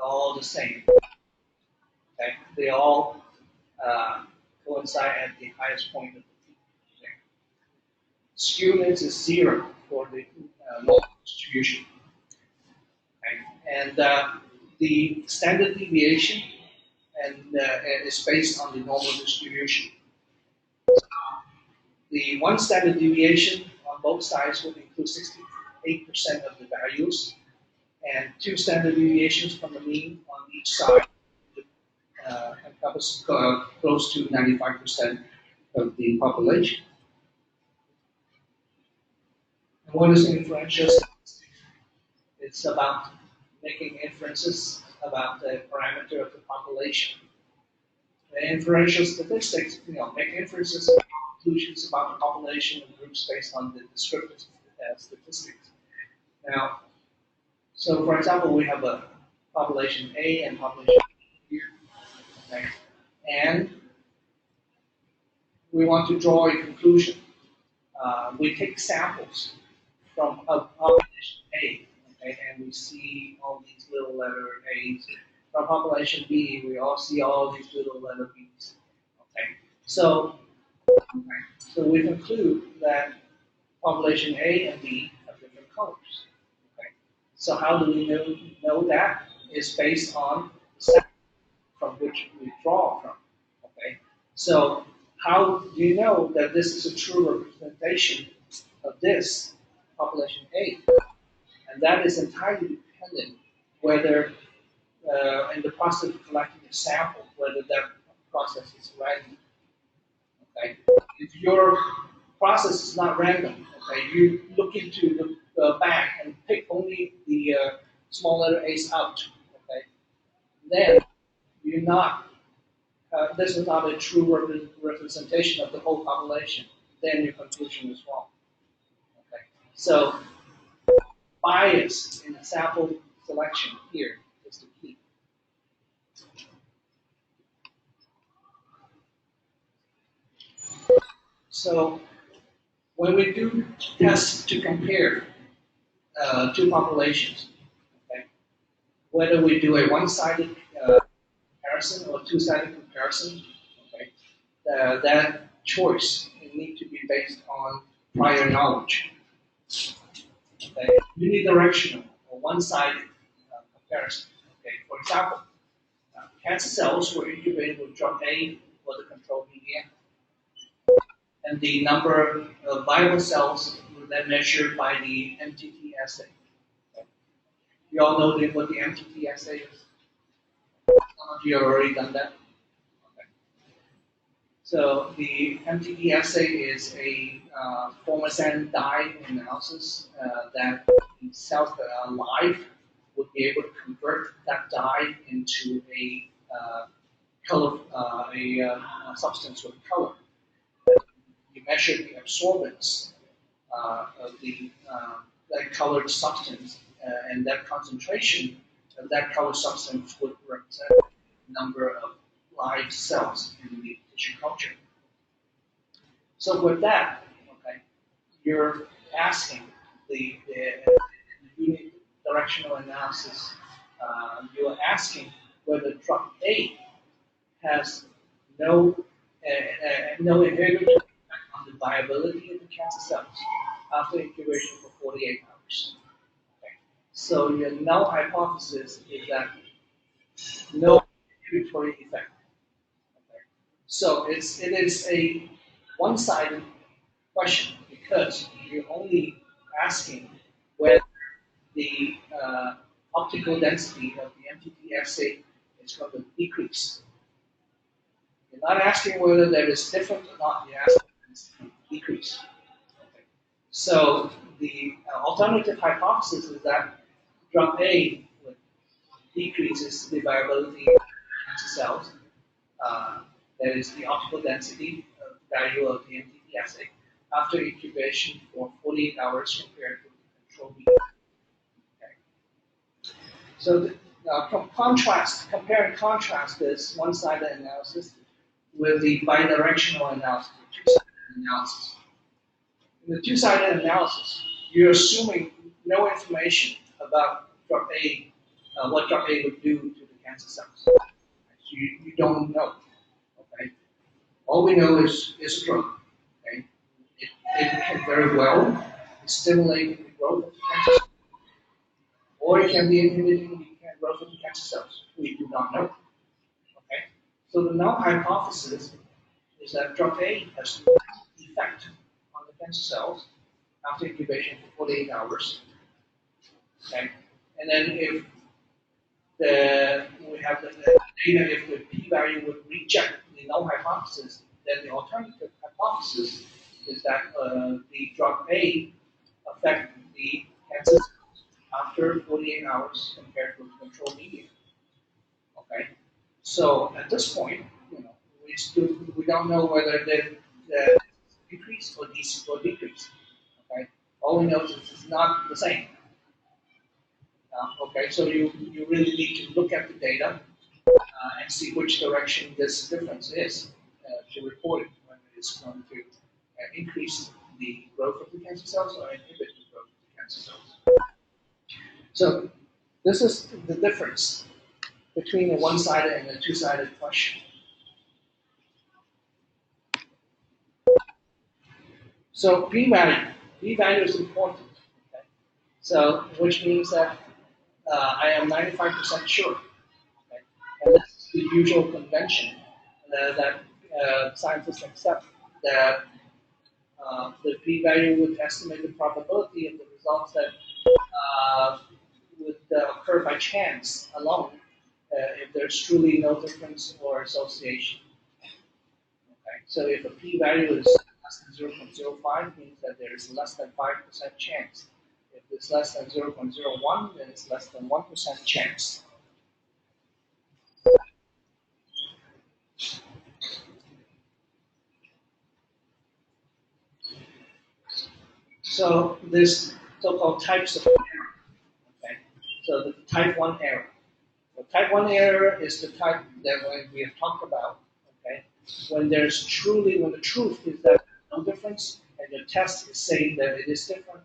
are all the same. Okay, they all coincide at the highest point of the peak. Okay. Skewness is 0 for the normal distribution. Okay. And the standard deviation and is based on the normal distribution. The one standard deviation on both sides would include 68% of the values, and two standard deviations from the mean on each side would encompass close to 95% of the population. And what is inferential statistics? It's about making inferences about the parameter of the population. The inferential statistics, make inferences about conclusions about the population of groups based on the descriptive statistics. Now, so for example, we have a population A and population B here, okay? And we want to draw a conclusion. We take samples from a population A, okay, and we see all these little letter A's. From population B, we all see all these little letter B's. Okay, so we conclude that population A and B have different colors. Okay, so how do we know that? It's based on the sample from which we draw from. Okay, so how do you know that this is a true representation of this population A? And that is entirely dependent whether, in the process of collecting a sample, whether that process is random. Okay? If your process is not random, okay, you look into the bag and pick only the small letter A's out, okay, then you're not, this is not a true representation of the whole population, then your conclusion is wrong. Okay? So bias in the sample selection here is the key. So when we do tests to compare two populations, okay, whether we do a one-sided comparison or two-sided comparison, okay, that choice need to be based on prior knowledge. Okay, unidirectional or one-sided comparison. Okay, for example, cancer cells were incubated with drug A for the control media, and the number of viable cells were then measured by the MTT assay. Okay. You all know what the MTT assay is? Some of you have already done that. Okay. So the MTT assay is a formazan dye analysis that the cells that are alive would be able to convert that dye into a color, a substance with color. You measure the absorbance of that colored substance, and that concentration of that colored substance would represent the number of live cells in the tissue culture. So with that, okay, you're asking the unidirectional analysis. You're asking whether drug A has no inhibitory effect on the viability of the cancer cells after incubation for 48 hours. Okay. So your null hypothesis is that no inhibitory effect. Okay. So it is a one-sided question because you're only asking whether the optical density of the MTT assay is going to decrease. You're not asking whether there is different or not, you're asking whether it's going to decrease. Okay. So the alternative hypothesis is that drug A decreases the viability of cancer cells. That is the optical density value of the MTT assay after incubation for 48 hours compared with the control media. Okay. So compare and contrast this one-sided analysis with the bidirectional analysis, the two-sided analysis. In the two-sided analysis, you're assuming no information about drug A, what drug A would do to the cancer cells. So you don't know. Okay. All we know is a drug. Okay. It can very well stimulate the growth of the cancer cells, or it can be inhibiting the growth of the cancer cells. We do not know. Okay. So the null hypothesis is that drug A has no effect on the cancer cells after incubation for 48 hours. Okay. And then if we have the data, if the p-value would reject the null hypothesis, then the alternative hypothesis is that the drug A affect the cancer cells after 48 hours compared with control media. Okay. So at this point, we don't know whether the increase or decrease. Okay. All we know is it's not the same. Okay. So you really need to look at the data and see which direction this difference is to report it, whether it's going to increase the growth of the cancer cells or inhibit the growth of the cancer cells. So this is the difference between a one-sided and a two-sided question. So p-value is important. Okay? So which means that I am 95% sure. Okay? And this is the usual convention that scientists accept that the p-value would estimate the probability of the results that would occur by chance alone if there's truly no difference or association. Okay? So if a p-value is less than 0.05, means that there is less than 5% chance. If it's less than 0.01, then it's less than 1% chance. So this so-called types of error. Okay? So the type 1 error. The type 1 error is the type that we have talked about. Okay? When the truth is that there's no difference, and the test is saying that it is different,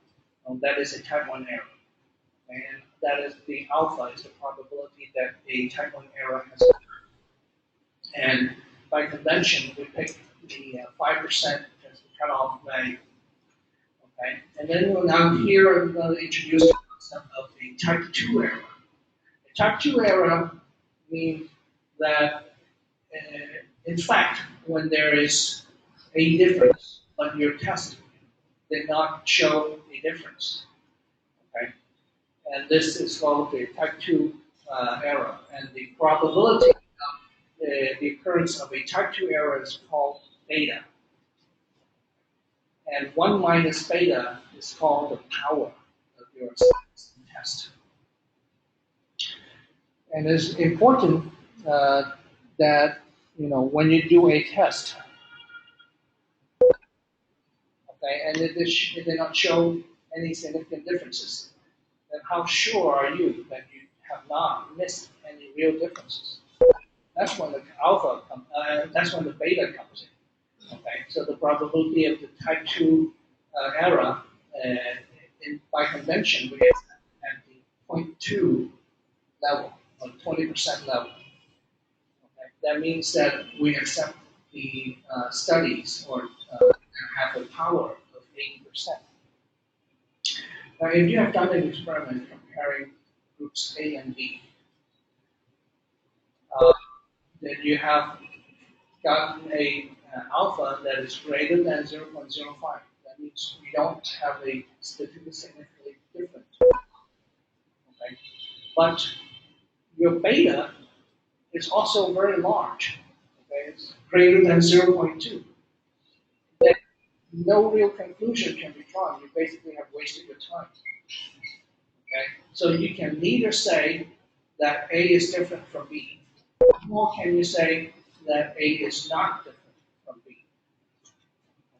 that is a type 1 error. And that is the alpha, is the probability that a type 1 error has occurred. And by convention, we pick the 5% as the cutoff value. Okay? And then now here I'm going to introduce the concept of a type 2 error. A type 2 error means that, in fact, when there is a difference, but your test did not show a difference. Okay? And this is called the type 2 error. And the probability of the occurrence of a type 2 error is called beta. And 1 minus beta is called the power of your test. And it's important that when you do a test, okay, and it did not show any significant differences, then how sure are you that you have not missed any real differences? That's when the alpha that's when the beta comes in. Okay, so the probability of the type 2 error by convention we get at the 0.2 level or 20% level. Okay, that means that we accept the studies or have the power of 80%. Now, if you have done an experiment comparing groups A and B, then you have gotten a alpha that is greater than 0.05. That means you don't have a statistically significantly different. Okay? But your beta is also very large. Okay? It's greater than 0.2. Then no real conclusion can be drawn. You basically have wasted your time. Okay? So you can neither say that A is different from B, nor can you say that A is not different from B.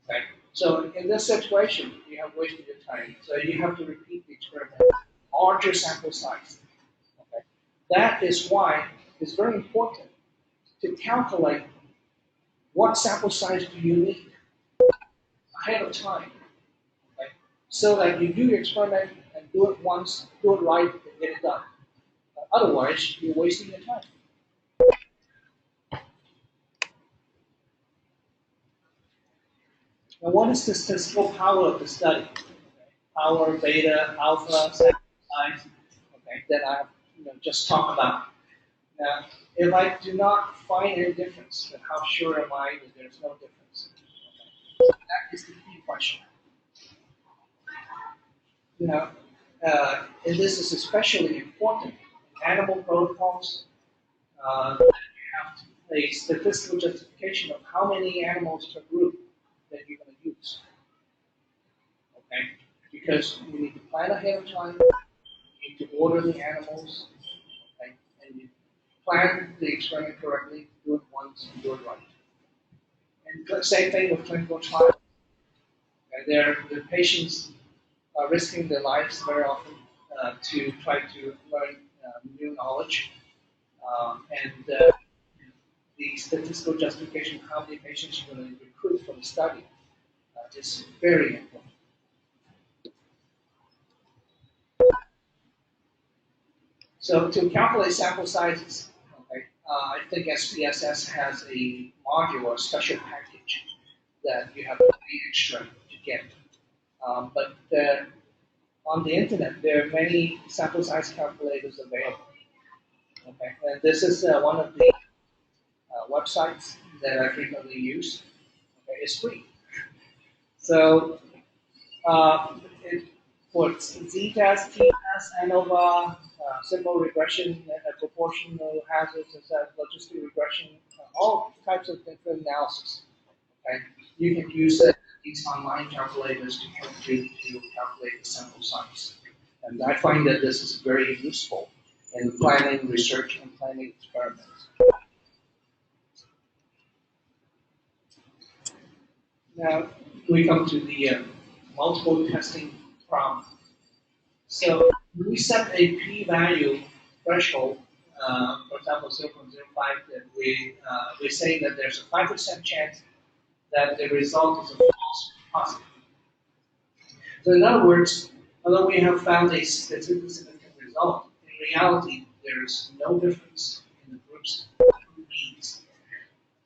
Okay? So in this situation, you have wasted your time. So you have to repeat the experiment, larger sample size. Okay? That is why it's very important to calculate what sample size do you need ahead of time. Okay? So that you do your experiment and do it once, do it right, and get it done. Otherwise, you're wasting your time. Now, what is the statistical power of the study? Power, beta, alpha, sample size. Okay, that I just talked about. Now, if I do not find any difference, then how sure am I that there's no difference? Okay. That is the key question. And this is especially important in animal protocols. You have a statistical justification of how many animals per group that you're going to use. Okay? Because you need to plan ahead of time, you need to order the animals, okay? And you plan the experiment correctly, do it once, and do it right. And the same thing with clinical trials. Okay? The patients are risking their lives very often to try to learn new knowledge. And the statistical justification of how many patients you're going to recruit for the study is very important. So to calculate sample sizes, okay, I think SPSS has a module or special package that you have to pay extra to get. But on the internet, there are many sample size calculators available. Okay, and this is one of the websites that I frequently use. Okay, it's free. So for for z-test, t-test, ANOVA, simple regression, proportional hazards, logistic regression, all types of different analysis. Okay? You can use these online calculators to help you to calculate the sample size. And I find that this is very useful in planning research and planning experiments. Now we come to the multiple testing problem. So we set a p-value threshold, for example 0.05, that we say that there's a 5% chance that the result is a false positive. So in other words, although we have found a statistically significant result, in reality there is no difference in the group's means.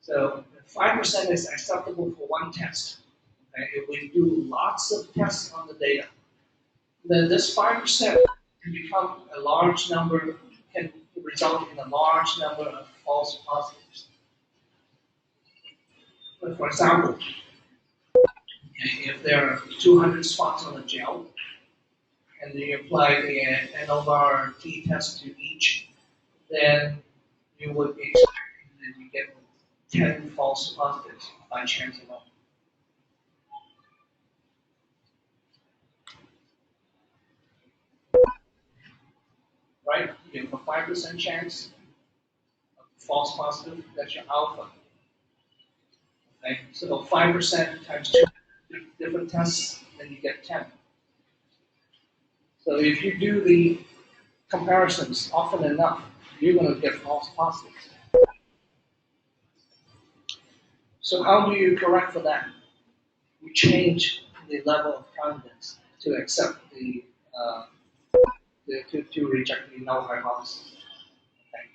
So 5% is acceptable for one test. Okay? If we do lots of tests on the data, then this 5% can become a large number, can result in a large number of false positives. But for example, if there are 200 spots on the gel, and then you apply the ANOVA t-test to each, then you would be expecting that you get 10 false positives by chance alone. Right? You have a 5% chance of false positive, that's your alpha. Okay? So 5% times 2 different tests, then you get 10. So if you do the comparisons often enough, you're going to get false positives. So how do you correct for that? You change the level of confidence to accept to reject the null hypothesis. Okay.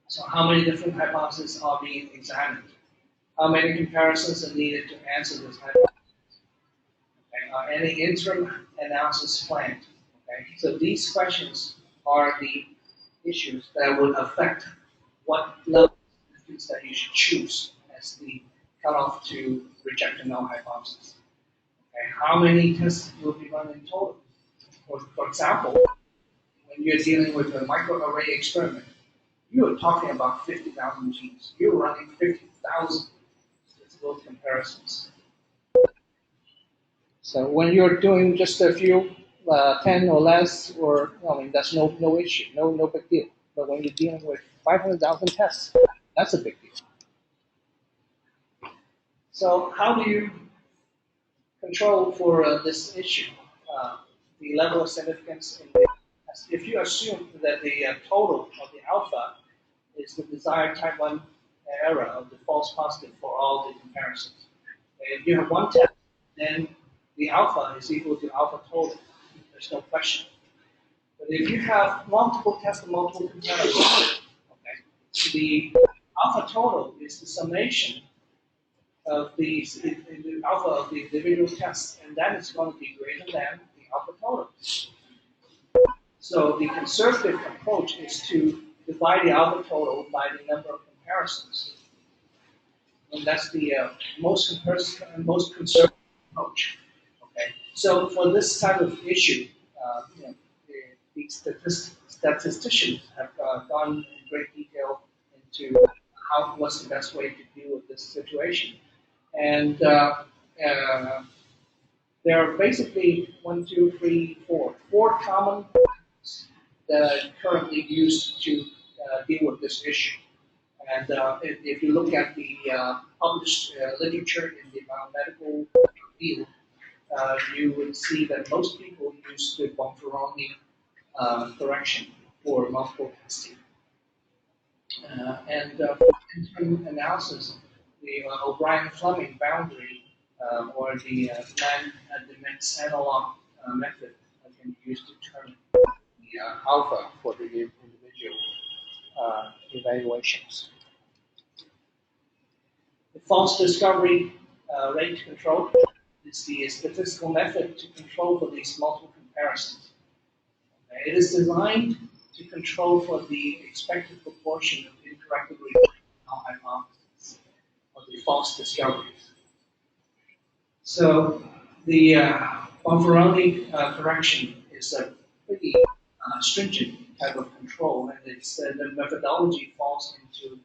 So how many different hypotheses are being examined? How many comparisons are needed to answer this hypothesis? Okay. Are any interim analysis planned? Okay. So these questions are the issues that would affect what level of confidence that you should choose as the cutoff to reject the null hypothesis. Okay. How many tests will be run in total? For example, when you're dealing with a microarray experiment, you're talking about 50,000 genes. You're running 50,000 statistical comparisons. So when you're doing just a few, 10 or less, or I mean, that's no issue, no big deal. But when you're dealing with 500,000 tests, that's a big deal. So how do you control for this issue? The level of significance in the test. If you assume that the total of the alpha is the desired type 1 error of the false positive for all the comparisons. If you have one test, then the alpha is equal to alpha total. There's no question. But if you have multiple tests and multiple comparisons, okay, the alpha total is the summation of the alpha of the individual tests, and that is going to be greater than the alpha total. So the conservative approach is to divide the alpha total by the number of comparisons. And that's the most conservative approach. Okay. So for this type of issue, the statisticians have gone in great detail into what's the best way to deal with this situation. And there are basically four common methods that are currently used to deal with this issue. And if you look at the published literature in the biomedical field, you would see that most people use the Bonferroni correction for multiple testing. And for interim analysis, the O'Brien-Fleming boundary or the Metz analog method can be used to determine the alpha for the individual evaluations. The false discovery rate control is the statistical method to control for these multiple comparisons. Okay. It is designed to control for the expected proportion of incorrectly null hypotheses or the false discoveries. So the Bufferoni correction is a pretty stringent type of control, and the methodology falls into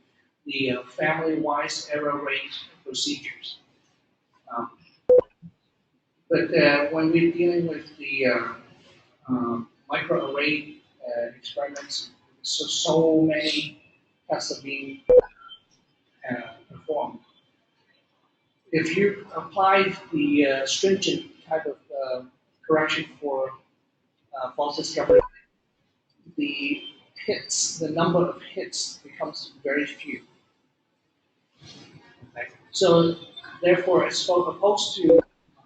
the family-wise error rate procedures. Um, but when we're dealing with the microarray experiments, so many tests are being performed. If you apply the stringent type of correction for false discovery, the hits, the number of hits becomes very few. Okay? So therefore, as opposed to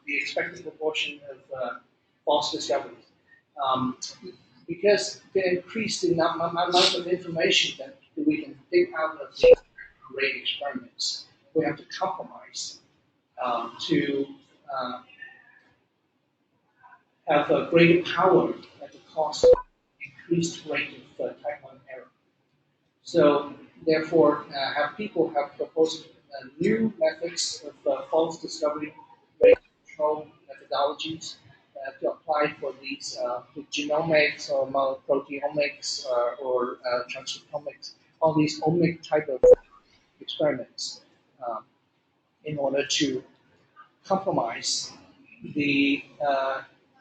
the expected proportion of false discoveries, um, because to increase the amount of information that we can dig out of the array experiments, we have to compromise to have a greater power at the cost of increased rate of type 1 error. So therefore, people have proposed new methods of false discovery rate control methodologies to apply for these genomics or proteomics or transcriptomics, all these omic type of experiments in order to compromise the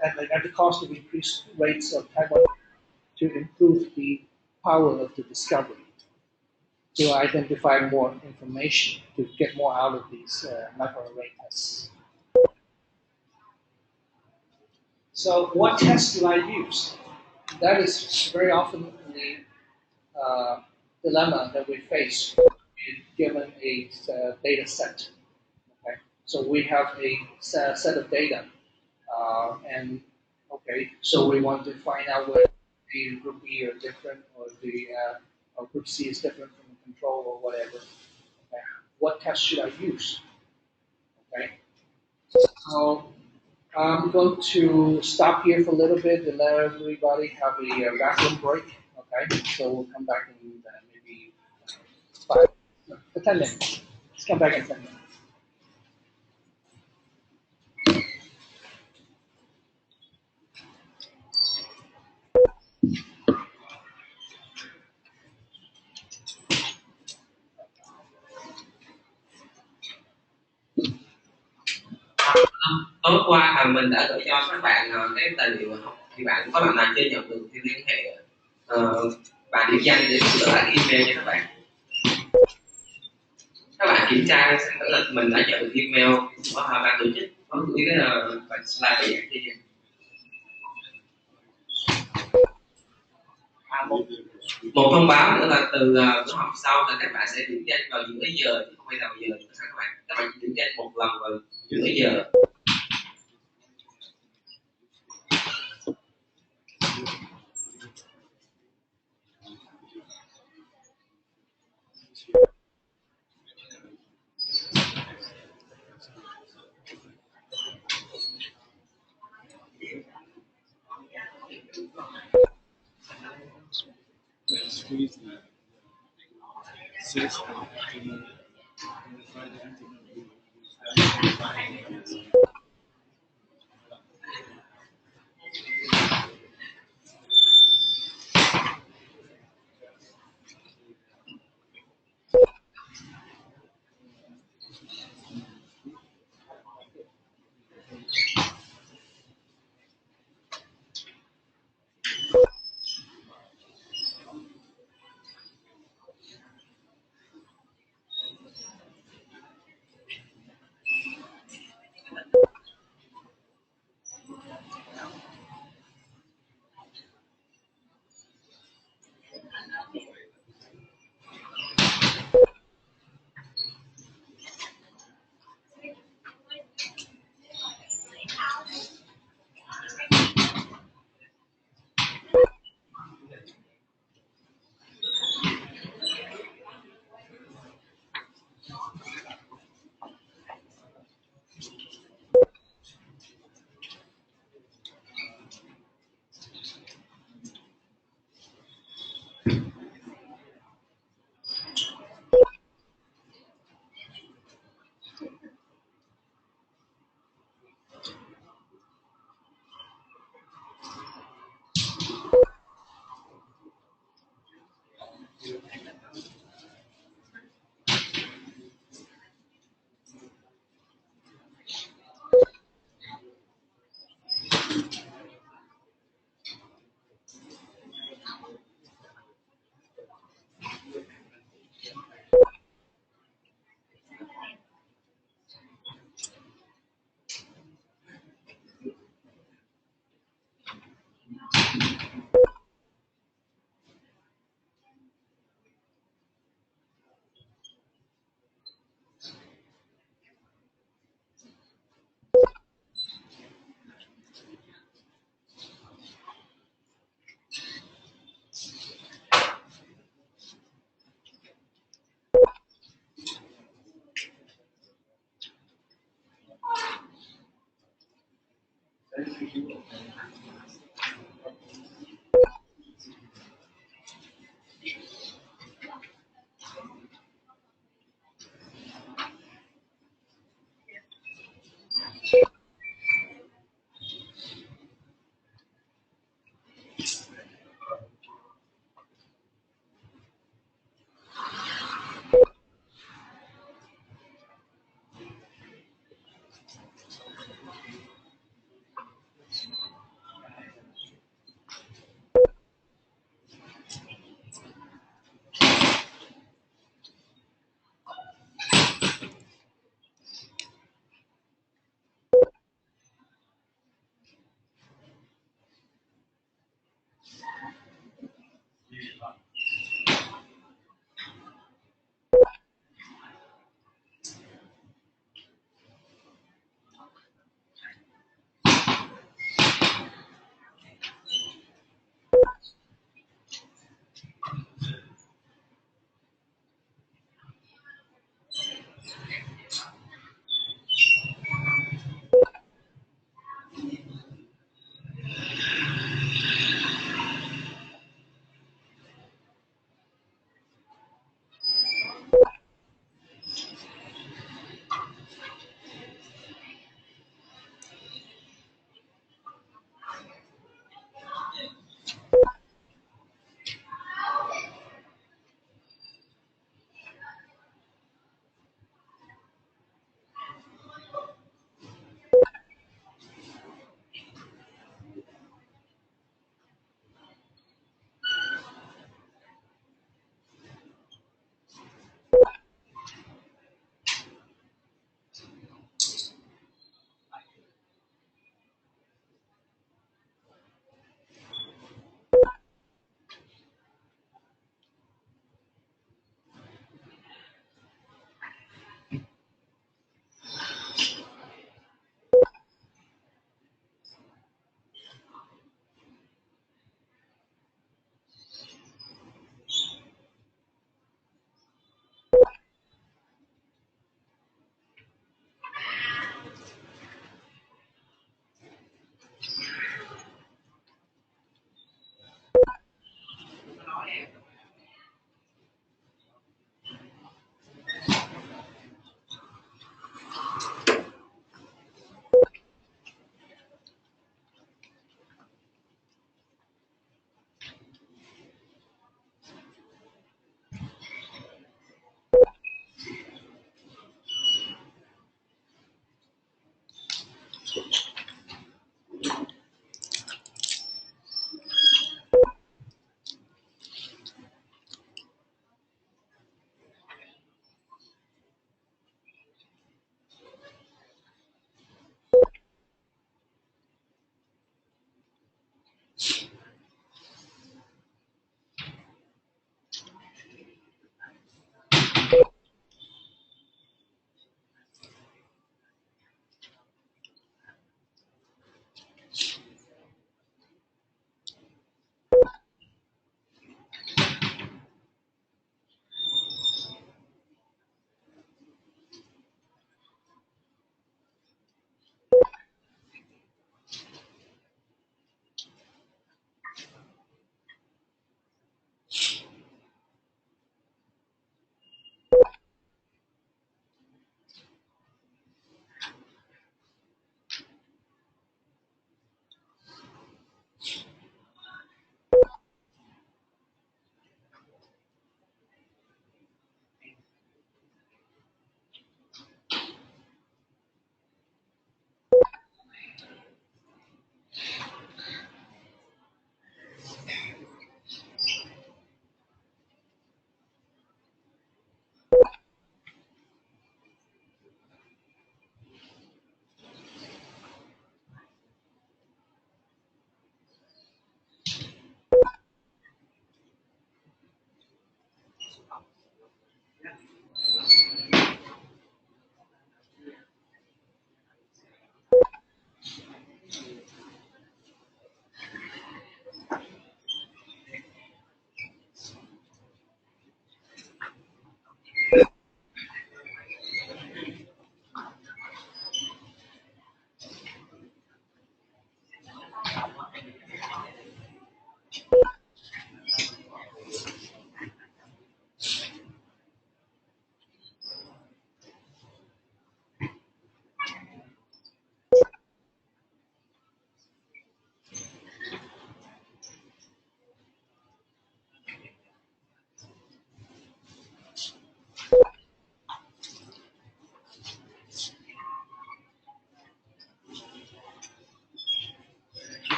at the cost of increased rates of type 1 to improve the power of the discovery, to identify more information, to get more out of these microarray tests. So what tests do I use? That is very often the dilemma that we face given a data set. Okay? So we have a set of data, and okay, so we want to find out whether the group B are different, or the or group C is different from the control or whatever. Okay? What test should I use? Okay, so I'm going to stop here for a little bit and let everybody have a bathroom break. Okay, so we'll come back in maybe 10 minutes. Let's come back in 10 minutes. Tối qua mình đã gửi cho các bạn cái tài liệu học, thì có bạn nào chưa nhận được thì liên hệ bạn điểm danh để gửi lại email cho các bạn. Các bạn kiểm tra xem thử là mình đã nhận được email của ban tổ chức có gửi cái bản slide để giảng cho mình. Một thông báo nữa là từ bữa học sau là các bạn sẽ điểm danh vào giữa giờ, chứ không phải đầu giờ nữa các bạn. Các bạn chỉ điểm danh một lần vào giữa giờ. Squeeze the six afternoon, Friday afternoon.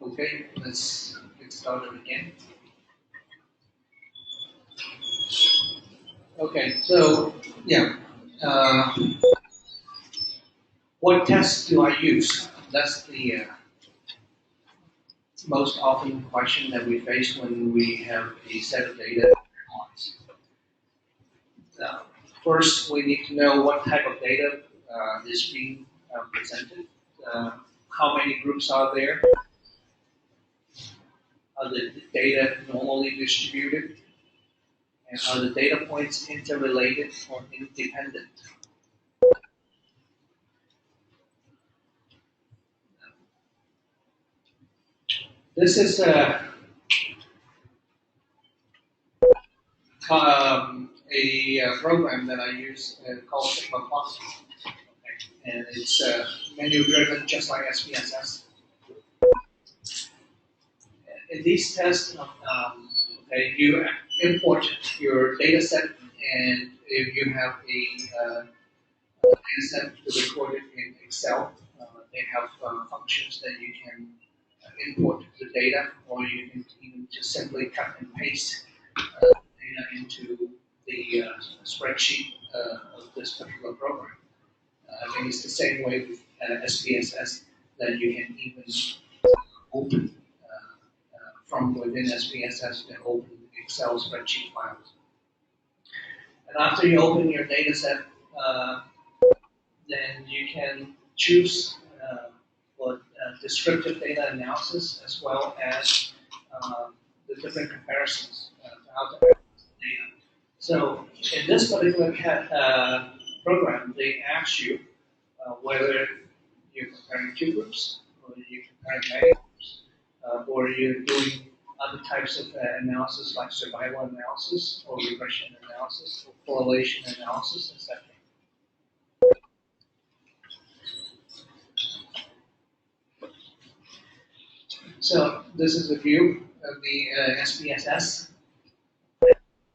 Okay, let's get started again. Okay, so yeah, uh, what tests do I use? That's the most often question that we face when we have a set of data. Uh, First, we need to know what type of data is being presented. Uh, how many groups are there? Are the data normally distributed? And are the data points interrelated or independent? This is a program that I use called Sigma Plus, and it's menu-driven, just like SPSS. In these tests, okay, you import your data set, and if you have a data set to record it in Excel, they have functions that you can import the data, or you can even just simply cut and paste data into the spreadsheet of this particular program. I think it's the same way with SPSS, that you can even open from within SPSS, you can open Excel spreadsheet files. And after you open your data set, uh, then you can choose for descriptive data analysis, as well as the different comparisons to how to analyze the data. So in this particular program, they ask you whether you're comparing two groups, or you're comparing many groups, or you're doing other types of analysis like survival analysis, or regression analysis, or correlation analysis, etc. So this is a view of the SPSS.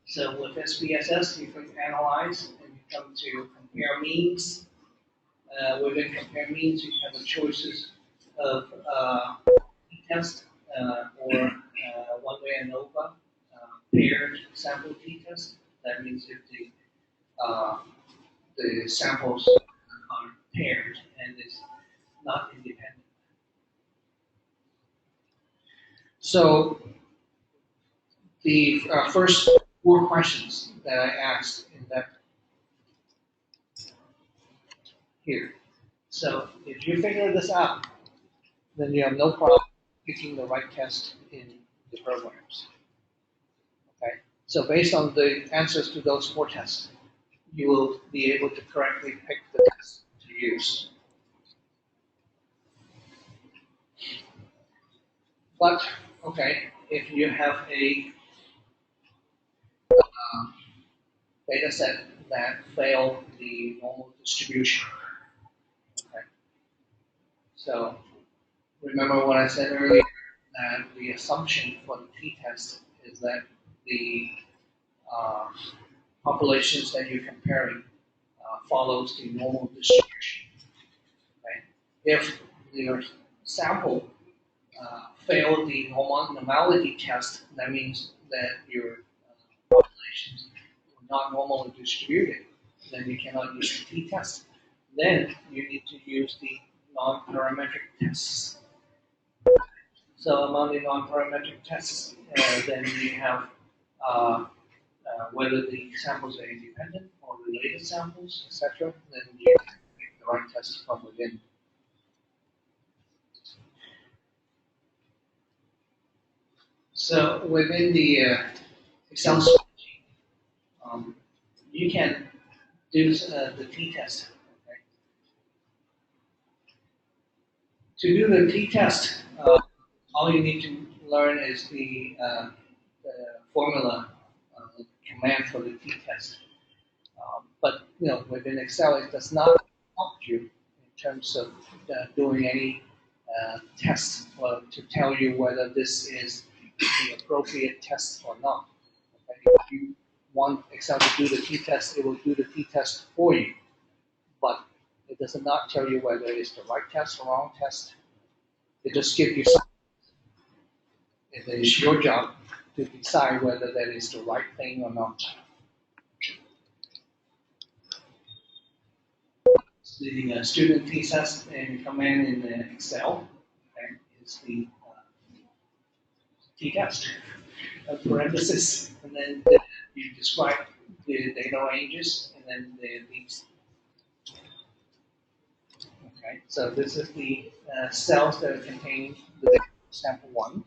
So with SPSS, you click Analyze, and you come to Compare Means. Within Compare Means, you have the choices of t-test or one-way ANOVA, paired sample t-test. That means if the samples are paired and is not independent. So the first four questions that I asked in that here. So if you figure this out, then you have no problem picking the right test in the programs. Okay. So based on the answers to those four tests, you will be able to correctly pick the test to use. But okay, if you have a data set that fail the normal distribution, okay. So remember what I said earlier, that the assumption for the t-test is that the uh, populations that you're comparing follows the normal distribution. Right? If your sample failed the normality test, that means that your populations were not normally distributed. Then you cannot use the t-test. Then you need to use the non-parametric tests. So among the non-parametric tests, then you have whether the samples are independent or related samples, etc. Then you pick the right test from within. So within the Excel spreadsheet, you can do the t-test. Okay? To do the t-test, all you need to learn is the formula command for the t-test. But within Excel, it does not help you in terms of doing any tests or to tell you whether this is the appropriate test or not. Okay? If you want Excel to do the t-test, it will do the t-test for you. But it does not tell you whether it's the right test or wrong test. It just gives you some. It is your job to decide whether that is the right thing or not. The student t-test and command in Excel is the t-test, parenthesis, and then you describe the data ranges, and then these. Okay, so this is the cells that are containing the data from sample 1.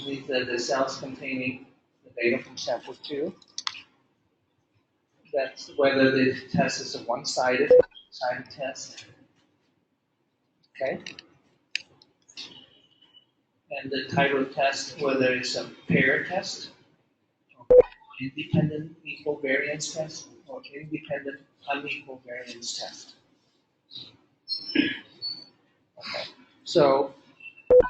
These are the cells containing the data from sample 2. That's whether the test is a one-sided test. Okay. And the type of test, whether it's a pair test, or independent equal variance test, or independent unequal variance test. Okay. So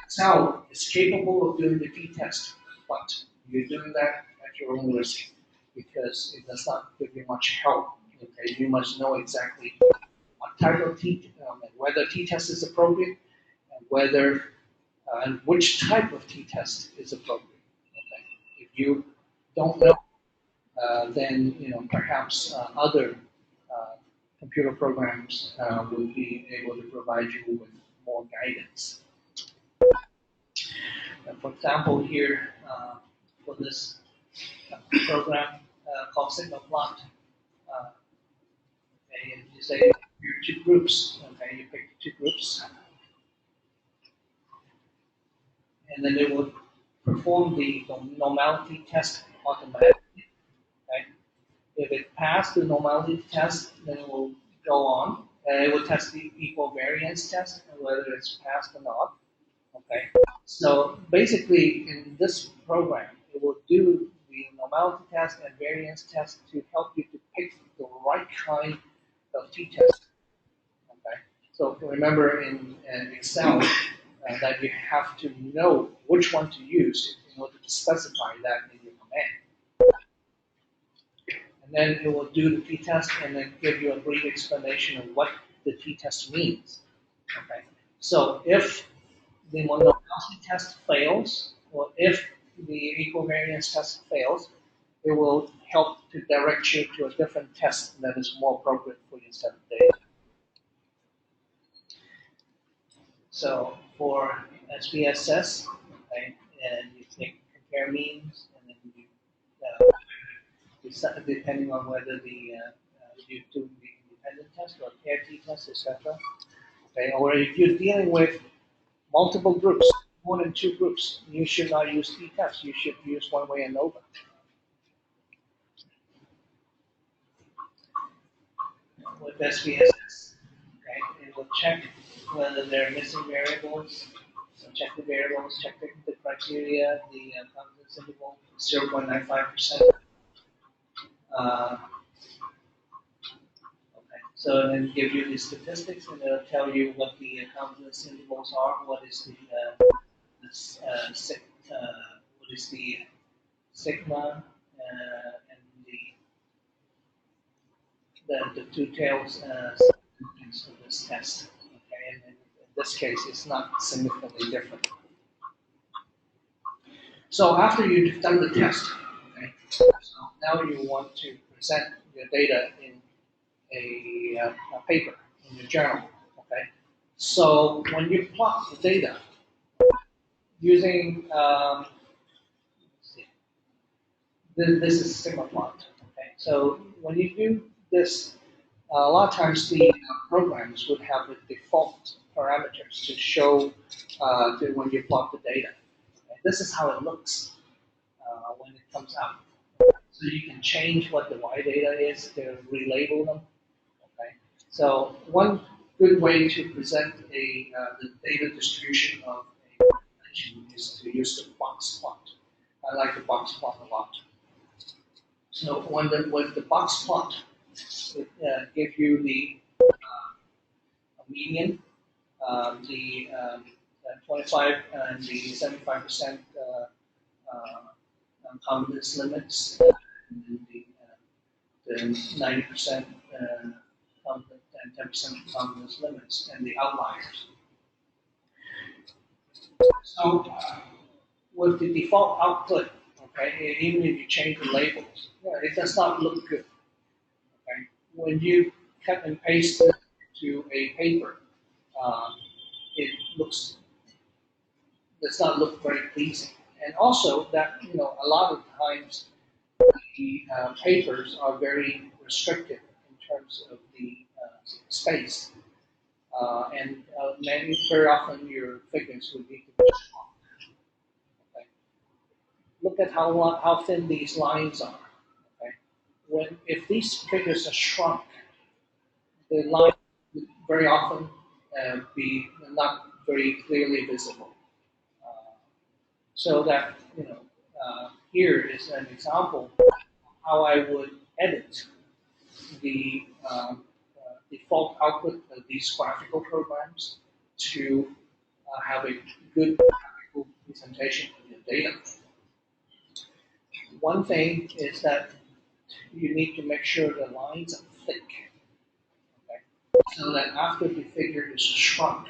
Excel is capable of doing the t-test, but you're doing that at your own risk because it does not give you much help. Okay, you must know exactly what type of whether t-test is appropriate, and whether and which type of t-test is appropriate. Okay, if you don't know, then perhaps other computer programs will be able to provide you with more guidance. For example, here for this program called Signal Plot, okay, you say here are two groups. Okay, you pick two groups, and then it will perform the normality test automatically. Okay, if it passed the normality test, then it will go on. And it will test the equal variance test and whether it's passed or not. Okay. So basically, in this program, it will do the normality test and variance test to help you to pick the right kind of t-test. Okay. So remember in Excel that you have to know which one to use in order to specify that in your command. And then it will do the t-test and then give you a brief explanation of what the t-test means. Okay. So if the normality test fails, or if the equal variance test fails, it will help to direct you to a different test that is more appropriate for your set of data. So for SPSS, okay, and you take compare means, and then you decide, depending on whether you do the independent test or pair t-test, etc. Okay, or if you're dealing with multiple groups, more than two groups, you should not use t-test. You should use one-way ANOVA. With SPSS, okay, it will check whether there are missing variables. So check the variables, check the criteria, the confidence interval, 0.95%. Okay, so then give you the statistics, and it'll tell you what the confidence intervals are, what is what is the sigma, and the two tails of this test. Okay, and in this case, it's not significantly different. So after you've done the test, okay, so now you want to present your data in a paper, in your journal. Okay, so when you plot the data, using let's see, this is sigma plot. Okay, so when you do this, a lot of times the programs would have the default parameters to show to when you plot the data. Okay? This is how it looks when it comes out. So you can change what the Y data is to relabel them. Okay. So one good way to present the data distribution of a population is to use the box plot. I like the box plot a lot. So when the box plot it gives you the median, the 25 and the 75% confidence limits, and the 90% confidence and 10% confidence limits, and the outliers. So with the default output, okay, even if you change the labels, it does not look good. Okay, when you cut and paste it to a paper, uh, it does not look very pleasing. And also that a lot of times the papers are very restricted in terms of the space, and very often your figures would need to be shrunk. Okay? Look at how thin these lines are. Okay? If these figures are shrunk, the line would very often be not very clearly visible. Uh, so that here is an example of how I would edit the default output of these graphical programs to have a good graphical presentation of your data. One thing is that you need to make sure the lines are thick, okay? So that after the figure is shrunk,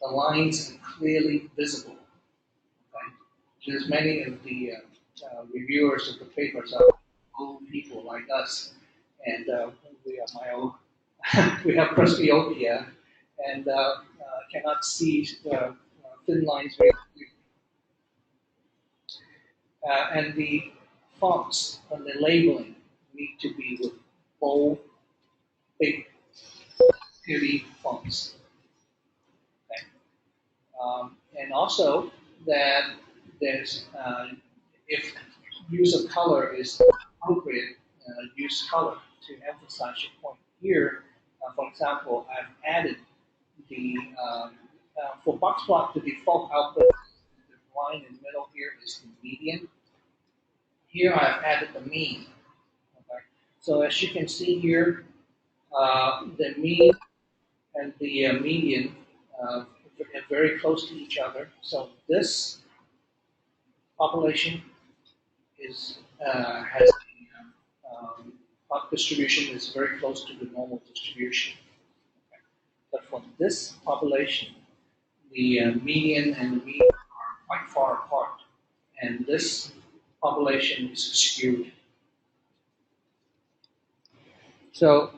the lines are clearly visible. Okay? Because many of the reviewers of the papers are old people like us, and we are we have presbyopia and cannot see thin lines very clearly. And the fonts and the labeling need to be with bold, big, heavy fonts. Okay? And also that there's, if use of color is appropriate, use color to emphasize your point. Here, for example, I've added the, for box plot, the default output, the line in the middle here is the median. Here I've added the mean. Okay? So as you can see here, the mean and the median are very close to each other. So this population has distribution is very close to the normal distribution. Okay? But for this population, the median and the mean are quite far apart, and this population is skewed. So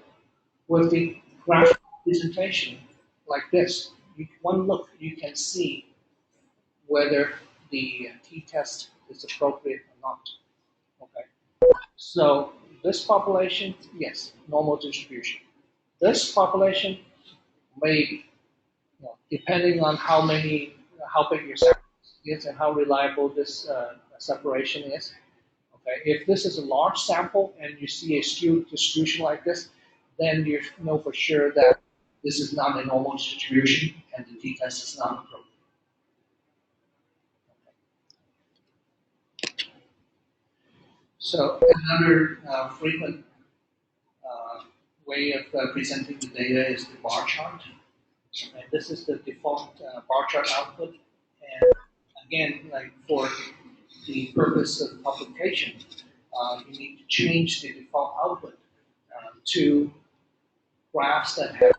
with the graphical presentation like this, one look you can see whether the t-test is appropriate or not. Okay. So this population, yes, normal distribution. This population, maybe, depending on how big your sample is and how reliable this separation is. Okay, if this is a large sample and you see a skewed distribution like this, then you know for sure that this is not a normal distribution and the t-test is not appropriate. So another frequent way of presenting the data is the bar chart. And this is the default bar chart output. And again, like for the purpose of publication, you need to change the default output to graphs that have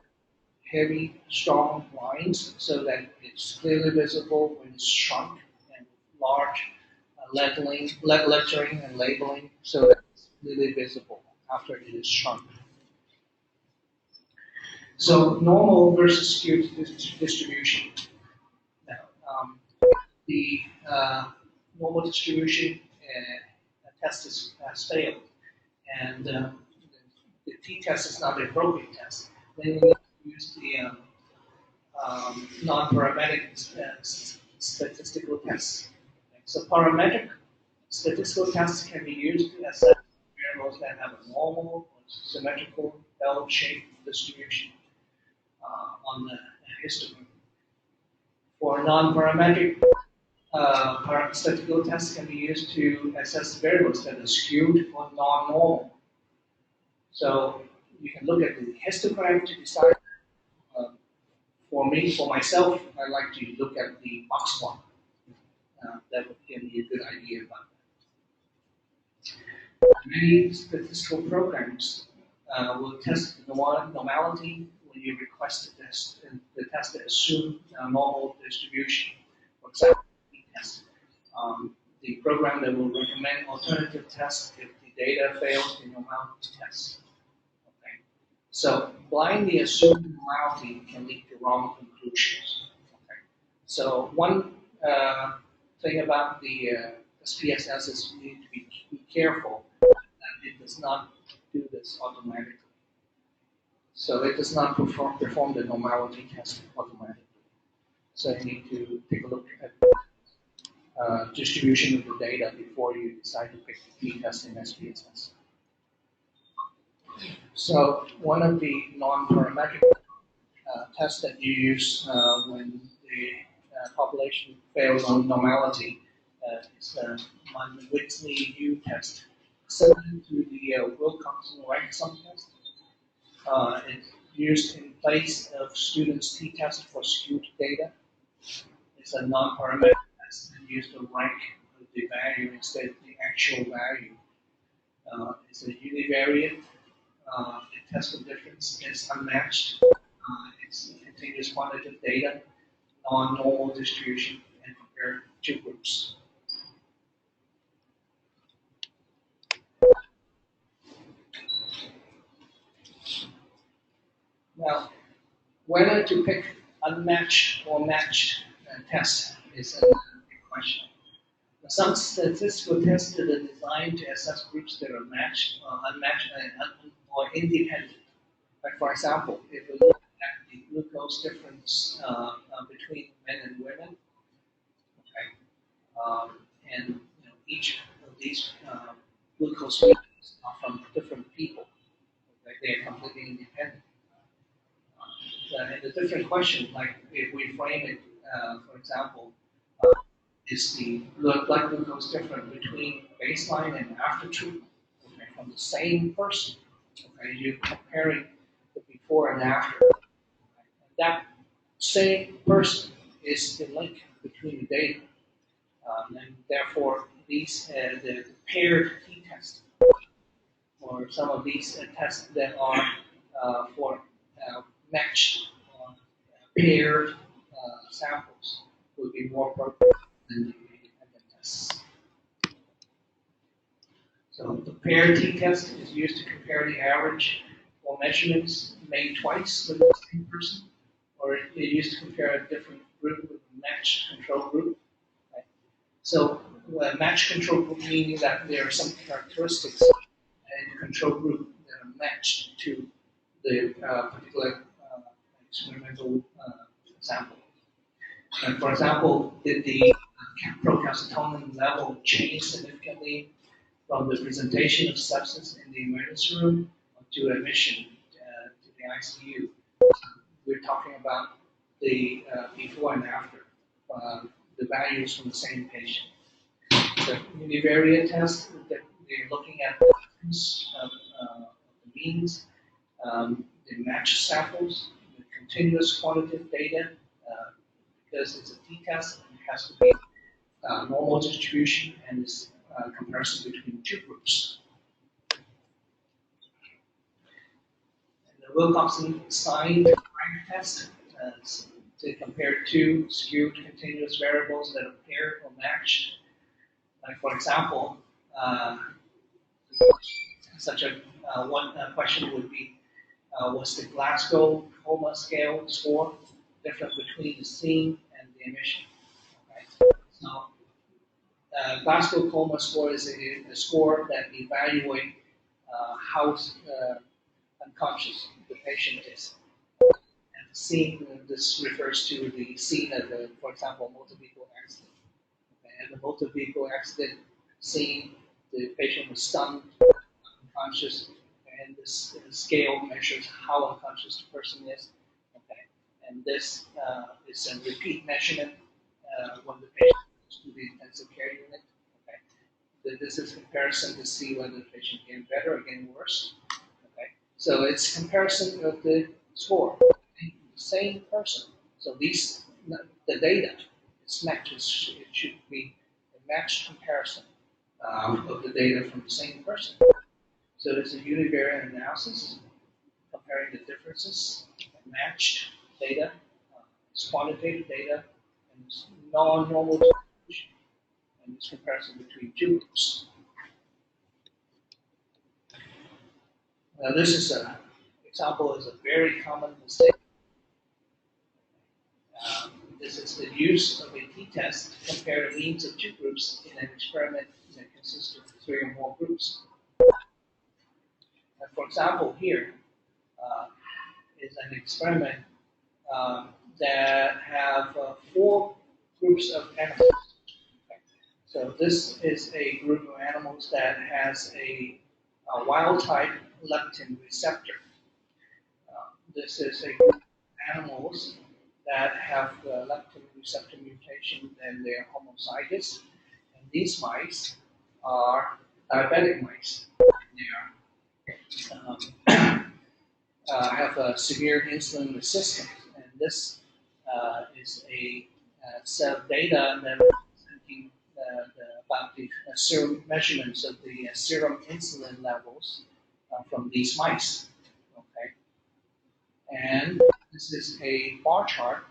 heavy, strong lines so that it's clearly visible when it's shrunk, and large lettering and labeling so that it's clearly visible after it is shrunk. So normal versus skewed distribution. Now, the normal distribution test has failed, and the t-test is not the appropriate test, then you need to use the non-parametric statistical tests. So parametric statistical tests can be used to assess variables that have a normal or symmetrical bell-shaped distribution on the histogram. For non-parametric statistical tests can be used to assess variables that are skewed or non-normal. So you can look at the histogram to decide. For myself, I like to look at the box one. That would give me a good idea about that. Many statistical programs will test the normality when you request the test, and the test that assume normal distribution. For example, test. The program that will recommend alternative tests if the data fails the normality test. Okay. So blindly assuming normality can lead to wrong conclusions. Okay. So one thing about the SPSS is you need to be careful that it does not do this automatically. So it does not perform the normality test automatically. So you need to take a look at distribution of the data before you decide to pick the t-test in SPSS. So one of the non-parametric tests that you use when the population fails on normality is the Whitley U test, similar to the Wilcoxon rank sum test. It's used in place of students' t-test for skewed data. It's a non-parametric test and used to rank the value instead of the actual value. It's a univariate. It tests the difference. It's unmatched. It's continuous quantitative data, non-normal distribution, and compare two groups. Now, whether to pick unmatched or matched test is a question. Some statistical tests that are designed to assess groups that are matched, unmatched, or independent. Like for example, if we look at the glucose difference between men and women, okay, and each of these glucose readings are from different people. Okay, they are completely independent. And a different question, like if we frame it, for example, is the blood glucose different between baseline and after treatment? Okay, from the same person. Okay, you're comparing the before and after. And that same person is the link between the data. And therefore, these the paired t-tests, or some of these tests that are for matched or paired samples would be more appropriate than the independent tests. So the paired t-test is used to compare the average or measurements made twice with the same person, or it used to compare a different group with a matched control group. Right? So a matched control group meaning that there are some characteristics in the control group that are matched to the particular experimental sample. And for example, did the procalcitonin level change significantly from the presentation of sepsis in the emergency room to admission to the ICU? We're talking about the before and after, the values from the same patient. The univariate test, that they're looking at the difference of the means, the matched samples, the continuous quantitative data, because it's a t-test, it has to be normal distribution and this comparison between two groups. And the Wilcoxon signed rank test to compare two skewed continuous variables that are paired or matched. Like for example, such a one question would be, was the Glasgow Coma scale score different between the scene and the emission? Okay. So, Glasgow Coma score is a score that evaluates how unconscious the patient is. And scene, this refers to the scene of, for example, motor vehicle accident. Okay, and the motor vehicle accident scene, the patient was stunned, unconscious, and this scale measures how unconscious the person is. Okay, and this is a repeat measurement when the patient goes to the intensive care unit. Okay, this is comparison to see whether the patient getting better or getting worse. Okay, so it's comparison of the score, okay? The same person. So these the data is matches. It should be a matched comparison of the data from the same person. So it's a univariate analysis comparing the differences, matched data, it's quantitative data, and it's non-normal distribution, and it's comparison between two groups. Now this is an example is a very common mistake. This is the use of a t-test to compare the means of two groups in an experiment that consists of 3 or more groups. And for example, here is an experiment that have 4 groups of animals. So this is a group of animals that has a wild type leptin receptor. This is a group of animals that have the leptin receptor mutation and they're homozygous. And these mice are diabetic mice. They are, have a severe insulin resistance. And this is a set of data that representing about the serum measurements of the serum insulin levels from these mice. Okay, and this is a bar chart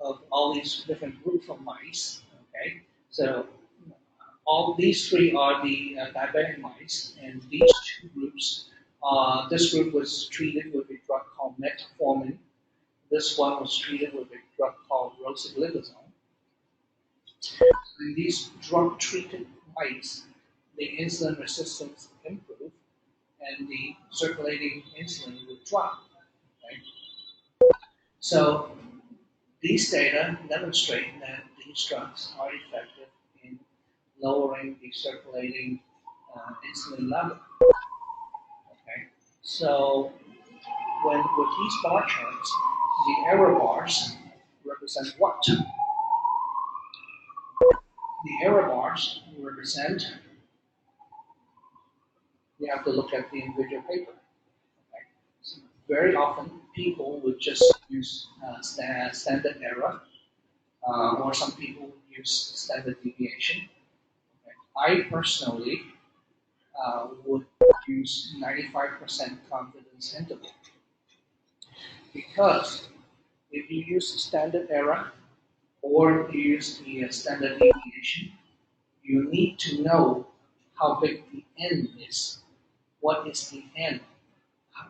of all these different groups of mice. Okay, so all these 3 are the diabetic mice, and these 2 groups. This group was treated with a drug called metformin. This one was treated with a drug called rosiglitazone. In these drug-treated mice, the insulin resistance improved and the circulating insulin would drop. Right? So these data demonstrate that these drugs are effective in lowering the circulating insulin level. Okay? So with these bar charts, the error bars represent what? The error bars represent, you have to look at the individual paper. Okay? So very often, people would just use standard error, or some people would use standard deviation. Okay? I personally would use 95% confidence interval because if you use standard error or you use the standard deviation, you need to know how big the n is. What is the n?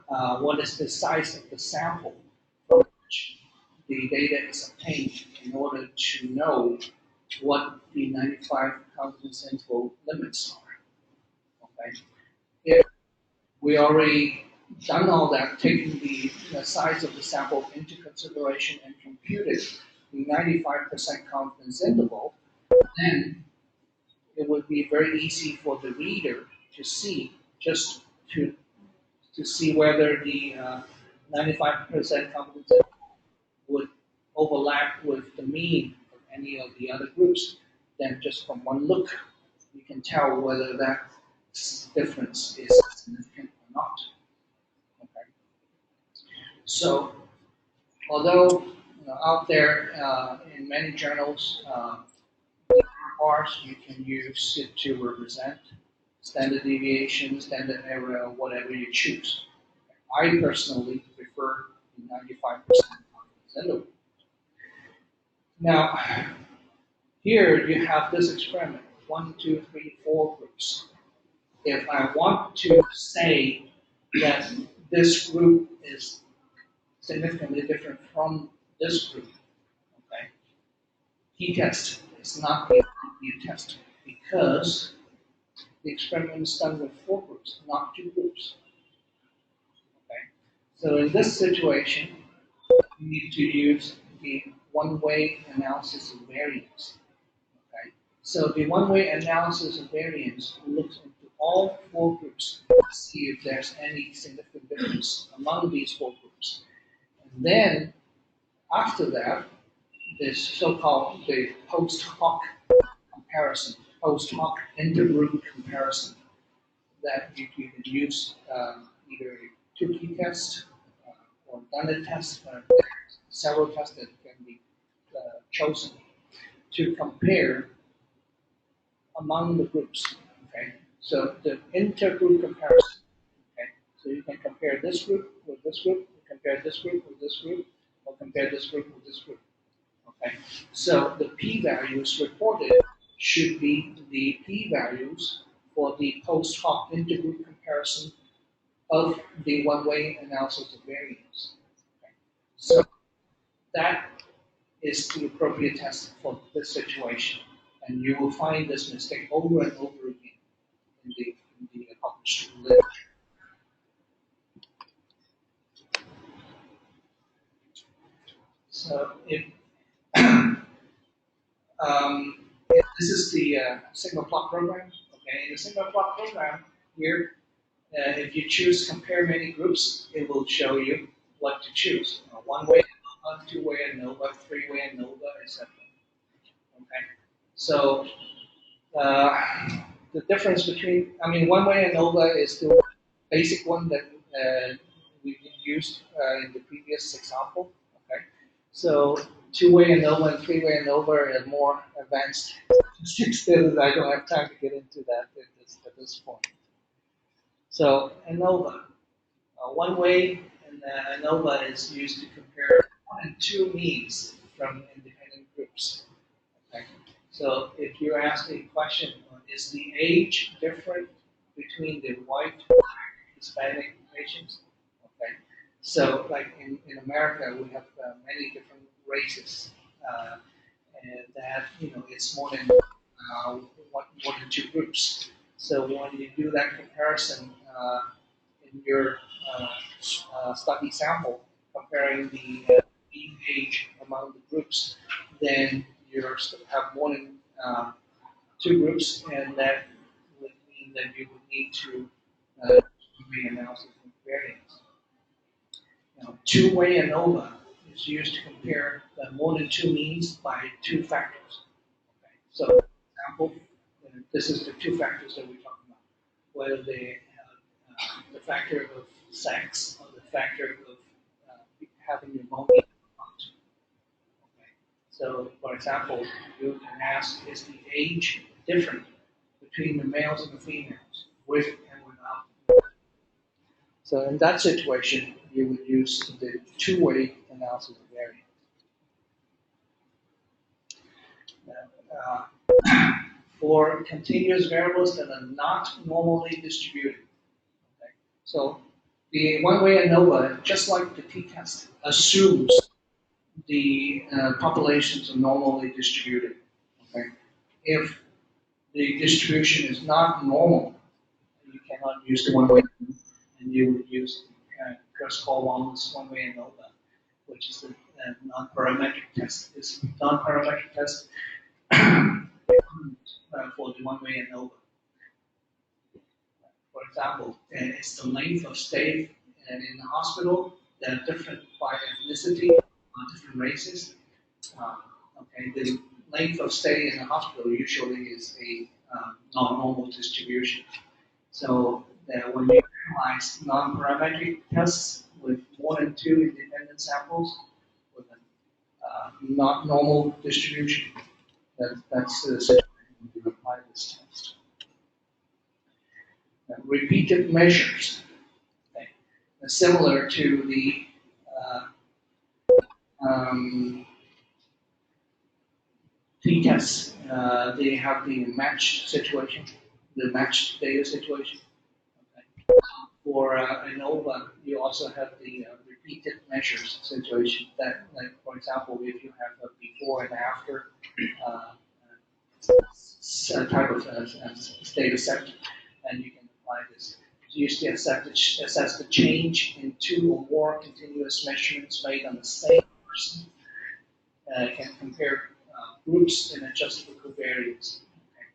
What is the size of the sample from which the data is obtained in order to know what the 95 confidence interval limits are. Okay? If we already done all that, taking the size of the sample into consideration and computed the 95% confidence interval, then it would be very easy for the reader to see, just to see whether the 95% confidence interval would overlap with the mean of any of the other groups. Then just from one look, you can tell whether that difference is significant or not. Okay. So, although out there in many journals, bars you can use it to represent standard deviation, standard error, whatever you choose. I personally prefer the 95% confidence interval. Now, here you have this experiment, 1, 2, 3, 4 groups. If I want to say that this group is significantly different from this group, okay, t-test is not the you test because the experiment is done with 4 groups, not 2 groups. Okay? So in this situation, you need to use the one-way analysis of variance. Okay? So the one-way analysis of variance looks into all 4 groups to see if there's any significant difference among these 4 groups. And then after that, this so-called the post hoc comparison, post hoc intergroup comparison that you can use either a 2-key test or Dunnet test, several tests that can be chosen to compare among the groups. Okay, so the intergroup comparison. Okay, so you can compare this group with this group, compare this group with this group, or compare this group with this group. Okay, so the p-values reported should be the p-values for the post hoc intergroup comparison of the one-way analysis of variance. Okay. So that is the appropriate test for this situation, and you will find this mistake over and over again in the published literature. So if this is the signal plot program. Okay, in the signal plot program here, if you choose compare many groups, it will show you what to choose. One-way ANOVA, two-way ANOVA, three-way ANOVA, etc. Okay, so the difference between, one-way ANOVA is the basic one that we used in the previous example. Okay, so two-way ANOVA and three-way ANOVA are more advanced statistics. I don't have time to get into that at this point. So ANOVA, one-way ANOVA is used to compare 1 and 2 means from independent groups. Okay. So if you ask a question, is the age different between the white and Hispanic patients? Okay. So like in America, we have many different races, and that it's more than more than 2 groups. So when you do that comparison in your study sample, comparing the mean age among the groups, then you have more than 2 groups, and that would mean that you would need to do analysis of variance. Now, two-way ANOVA is used to compare the more than 2 means by 2 factors. Okay. So, for example, this is the 2 factors that we're talking about, whether the factor of sex or the factor of having pneumonia or not. Okay. So, for example, you can ask, is the age different between the males and the females, with and without? So, in that situation, you would use the two-way analysis of variance. For continuous variables that are not normally distributed. Okay? So the one-way ANOVA, just like the t-test, assumes the populations are normally distributed. Okay? If the distribution is not normal, you cannot use the one-way, and you would use Chris Colwell's one-way ANOVA, which is the non-parametric test. This non-parametric test for the one-way ANOVA. For example, it's the length of stay in the hospital that are different by ethnicity, different races. Okay, the length of stay in the hospital usually is a non-normal distribution. So when you analyze non-parametric tests with more than 2 independent samples with a not normal distribution, that's the situation when you apply this test. Repeated measures, okay, similar to the t-tests. They have the matched situation, the matched data situation. Okay. For ANOVA, you also have the repeated measures situation. That, like for example, if you have a before and after type of data set, and you can apply this. Use the assess the change in 2 or more continuous measurements made on the same person. Can compare groups and adjust for covariates. Okay.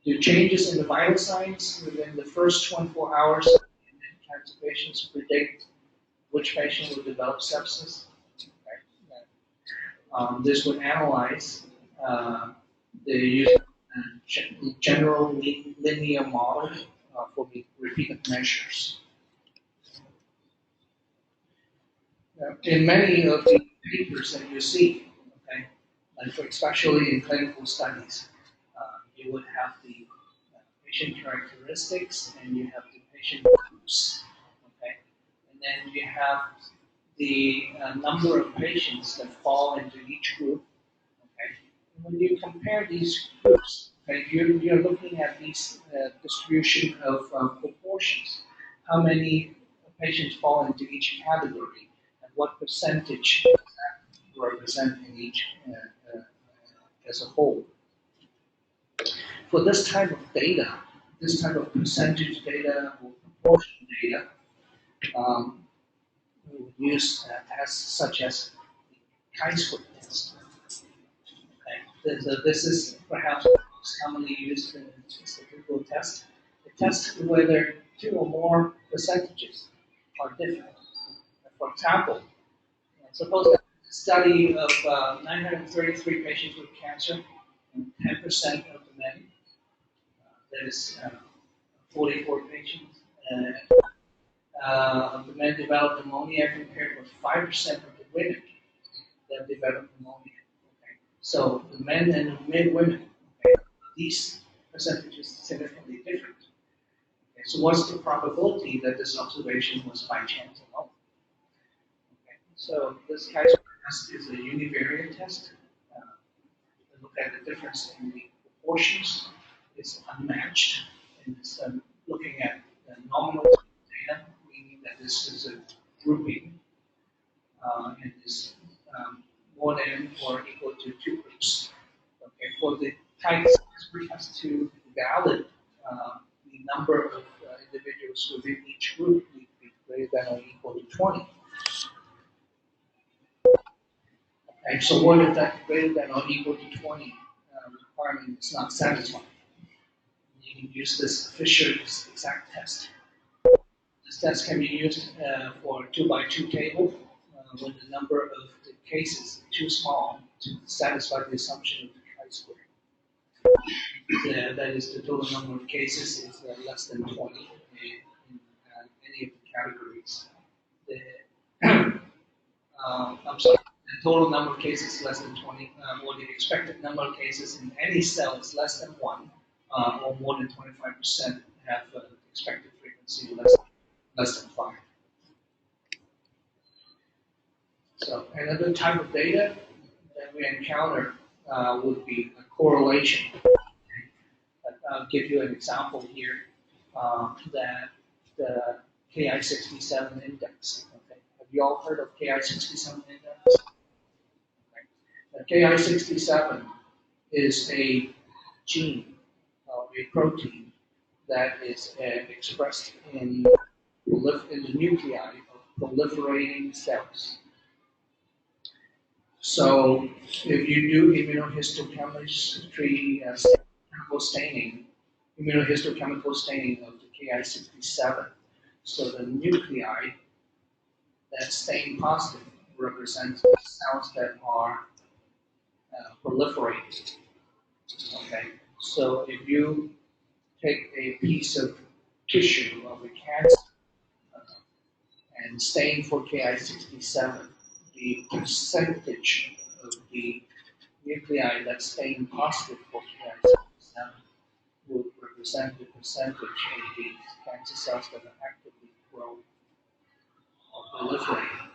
Do changes in the vital signs within the first 24 hours in cancer patients predict which patient will develop sepsis? Okay. This would analyze the use of general linear model for the repeated measures. In many of the papers that you see, okay, like for especially in clinical studies, you would have the patient characteristics and you have the patient groups, okay, and then you have the number of patients that fall into each group, okay. And when you compare these groups, okay, you're looking at these distribution of proportions. How many patients fall into each category, and what percentage does that represent in each as a whole. For this type of data, this type of percentage data or proportion data, we would use tests such as the chi-square test. Okay. This is perhaps the most commonly used statistical test. It tests whether 2 or more percentages are different. For example, suppose that a study of 933 patients with cancer, and 10% of the men, that is 44 patients, of the men developed pneumonia compared with 5% of the women that developed pneumonia. Okay. So the men and the women, okay, these percentages significantly different. Okay. So what's the probability that this observation was by chance alone? Okay. So this chi-square test is a univariate test. Look at the difference in the proportions. It's unmatched, and it's looking at the nominal data, meaning that this is a grouping, and is more than or equal to 2 groups. Okay, for the types, we have to validate the number of individuals within each group need to be greater than or equal to 20. Okay, so what if that greater than or equal to 20 requirement is not satisfied? You can use this Fisher's exact test. This test can be used for 2x2 table when the number of the cases is too small to satisfy the assumption of the chi-square. That is, the total number of cases is less than 20 in any of the categories. I'm sorry, the total number of cases is less than 20, or the expected number of cases in any cell is less than 1, or more than 25% have expected frequency less than 5. So another type of data that we encounter would be a correlation. I'll give you an example here that the Ki-67 index. Okay. Have you all heard of Ki-67 index? Okay. The Ki-67 is a gene, a protein that is expressed in the nuclei of proliferating cells. So if you do immunohistochemistry immunohistochemical staining of the Ki-67, so the nuclei that stain positive represents cells that are proliferating. Okay, so if you take a piece of tissue of a cancer and stain for Ki-67, the percentage of the nuclei that stain positive for Ki-67 will represent the percentage of the cancer cells that are actively growing or proliferating.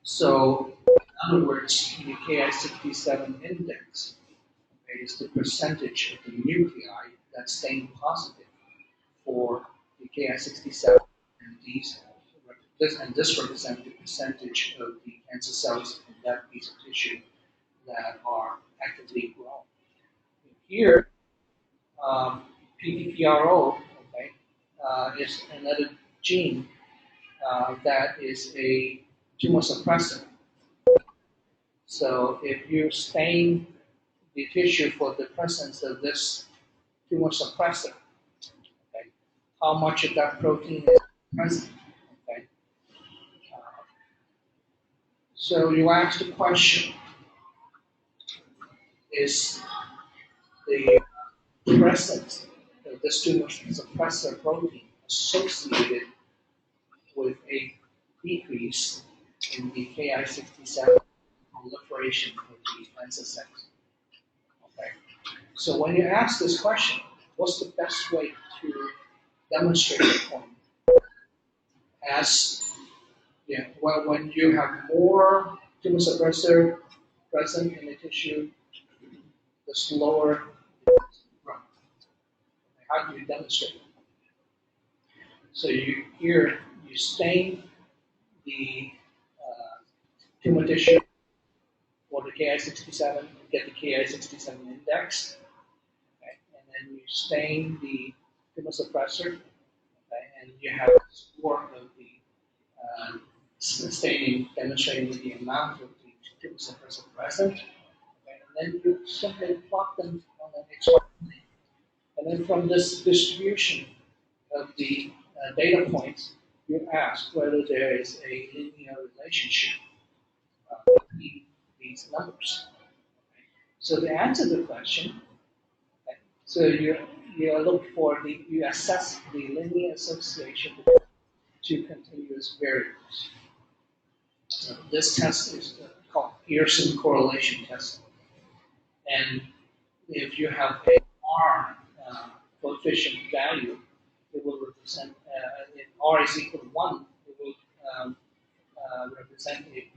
So, in other words, the Ki-67 index is the percentage of the nuclei that stain positive for the Ki-67, and this represents the percentage of the cancer cells in that piece of tissue that are actively growing. Here, PTPRO, okay, is another gene that is a tumor suppressor. So if you stain the tissue for the presence of this tumor suppressor, okay, how much of that protein is present, okay? So you ask the question, is the presence of this tumor suppressor protein associated with a decrease in the Ki67 proliferation of the cancer cells? Okay. So when you ask this question, what's the best way to demonstrate the point? As when you have more tumor suppressor present in the tissue, the slower the growth. How do you demonstrate it? So you stain the tumor tissue for the Ki67, get the Ki67 index, okay? And then you stain the tumor suppressor, okay? And you have a score of the staining demonstrating the amount of the tumor suppressor present, okay? And then you simply plot them on an XY plane. And then from this distribution of the data points, you ask whether there is a linear relationship between these numbers. So to answer the question, okay, so you assess the linear association between two continuous variables. So this test is called Pearson correlation test. And if you have a R coefficient value, it will represent, if R is equal to 1, it will represent a perfect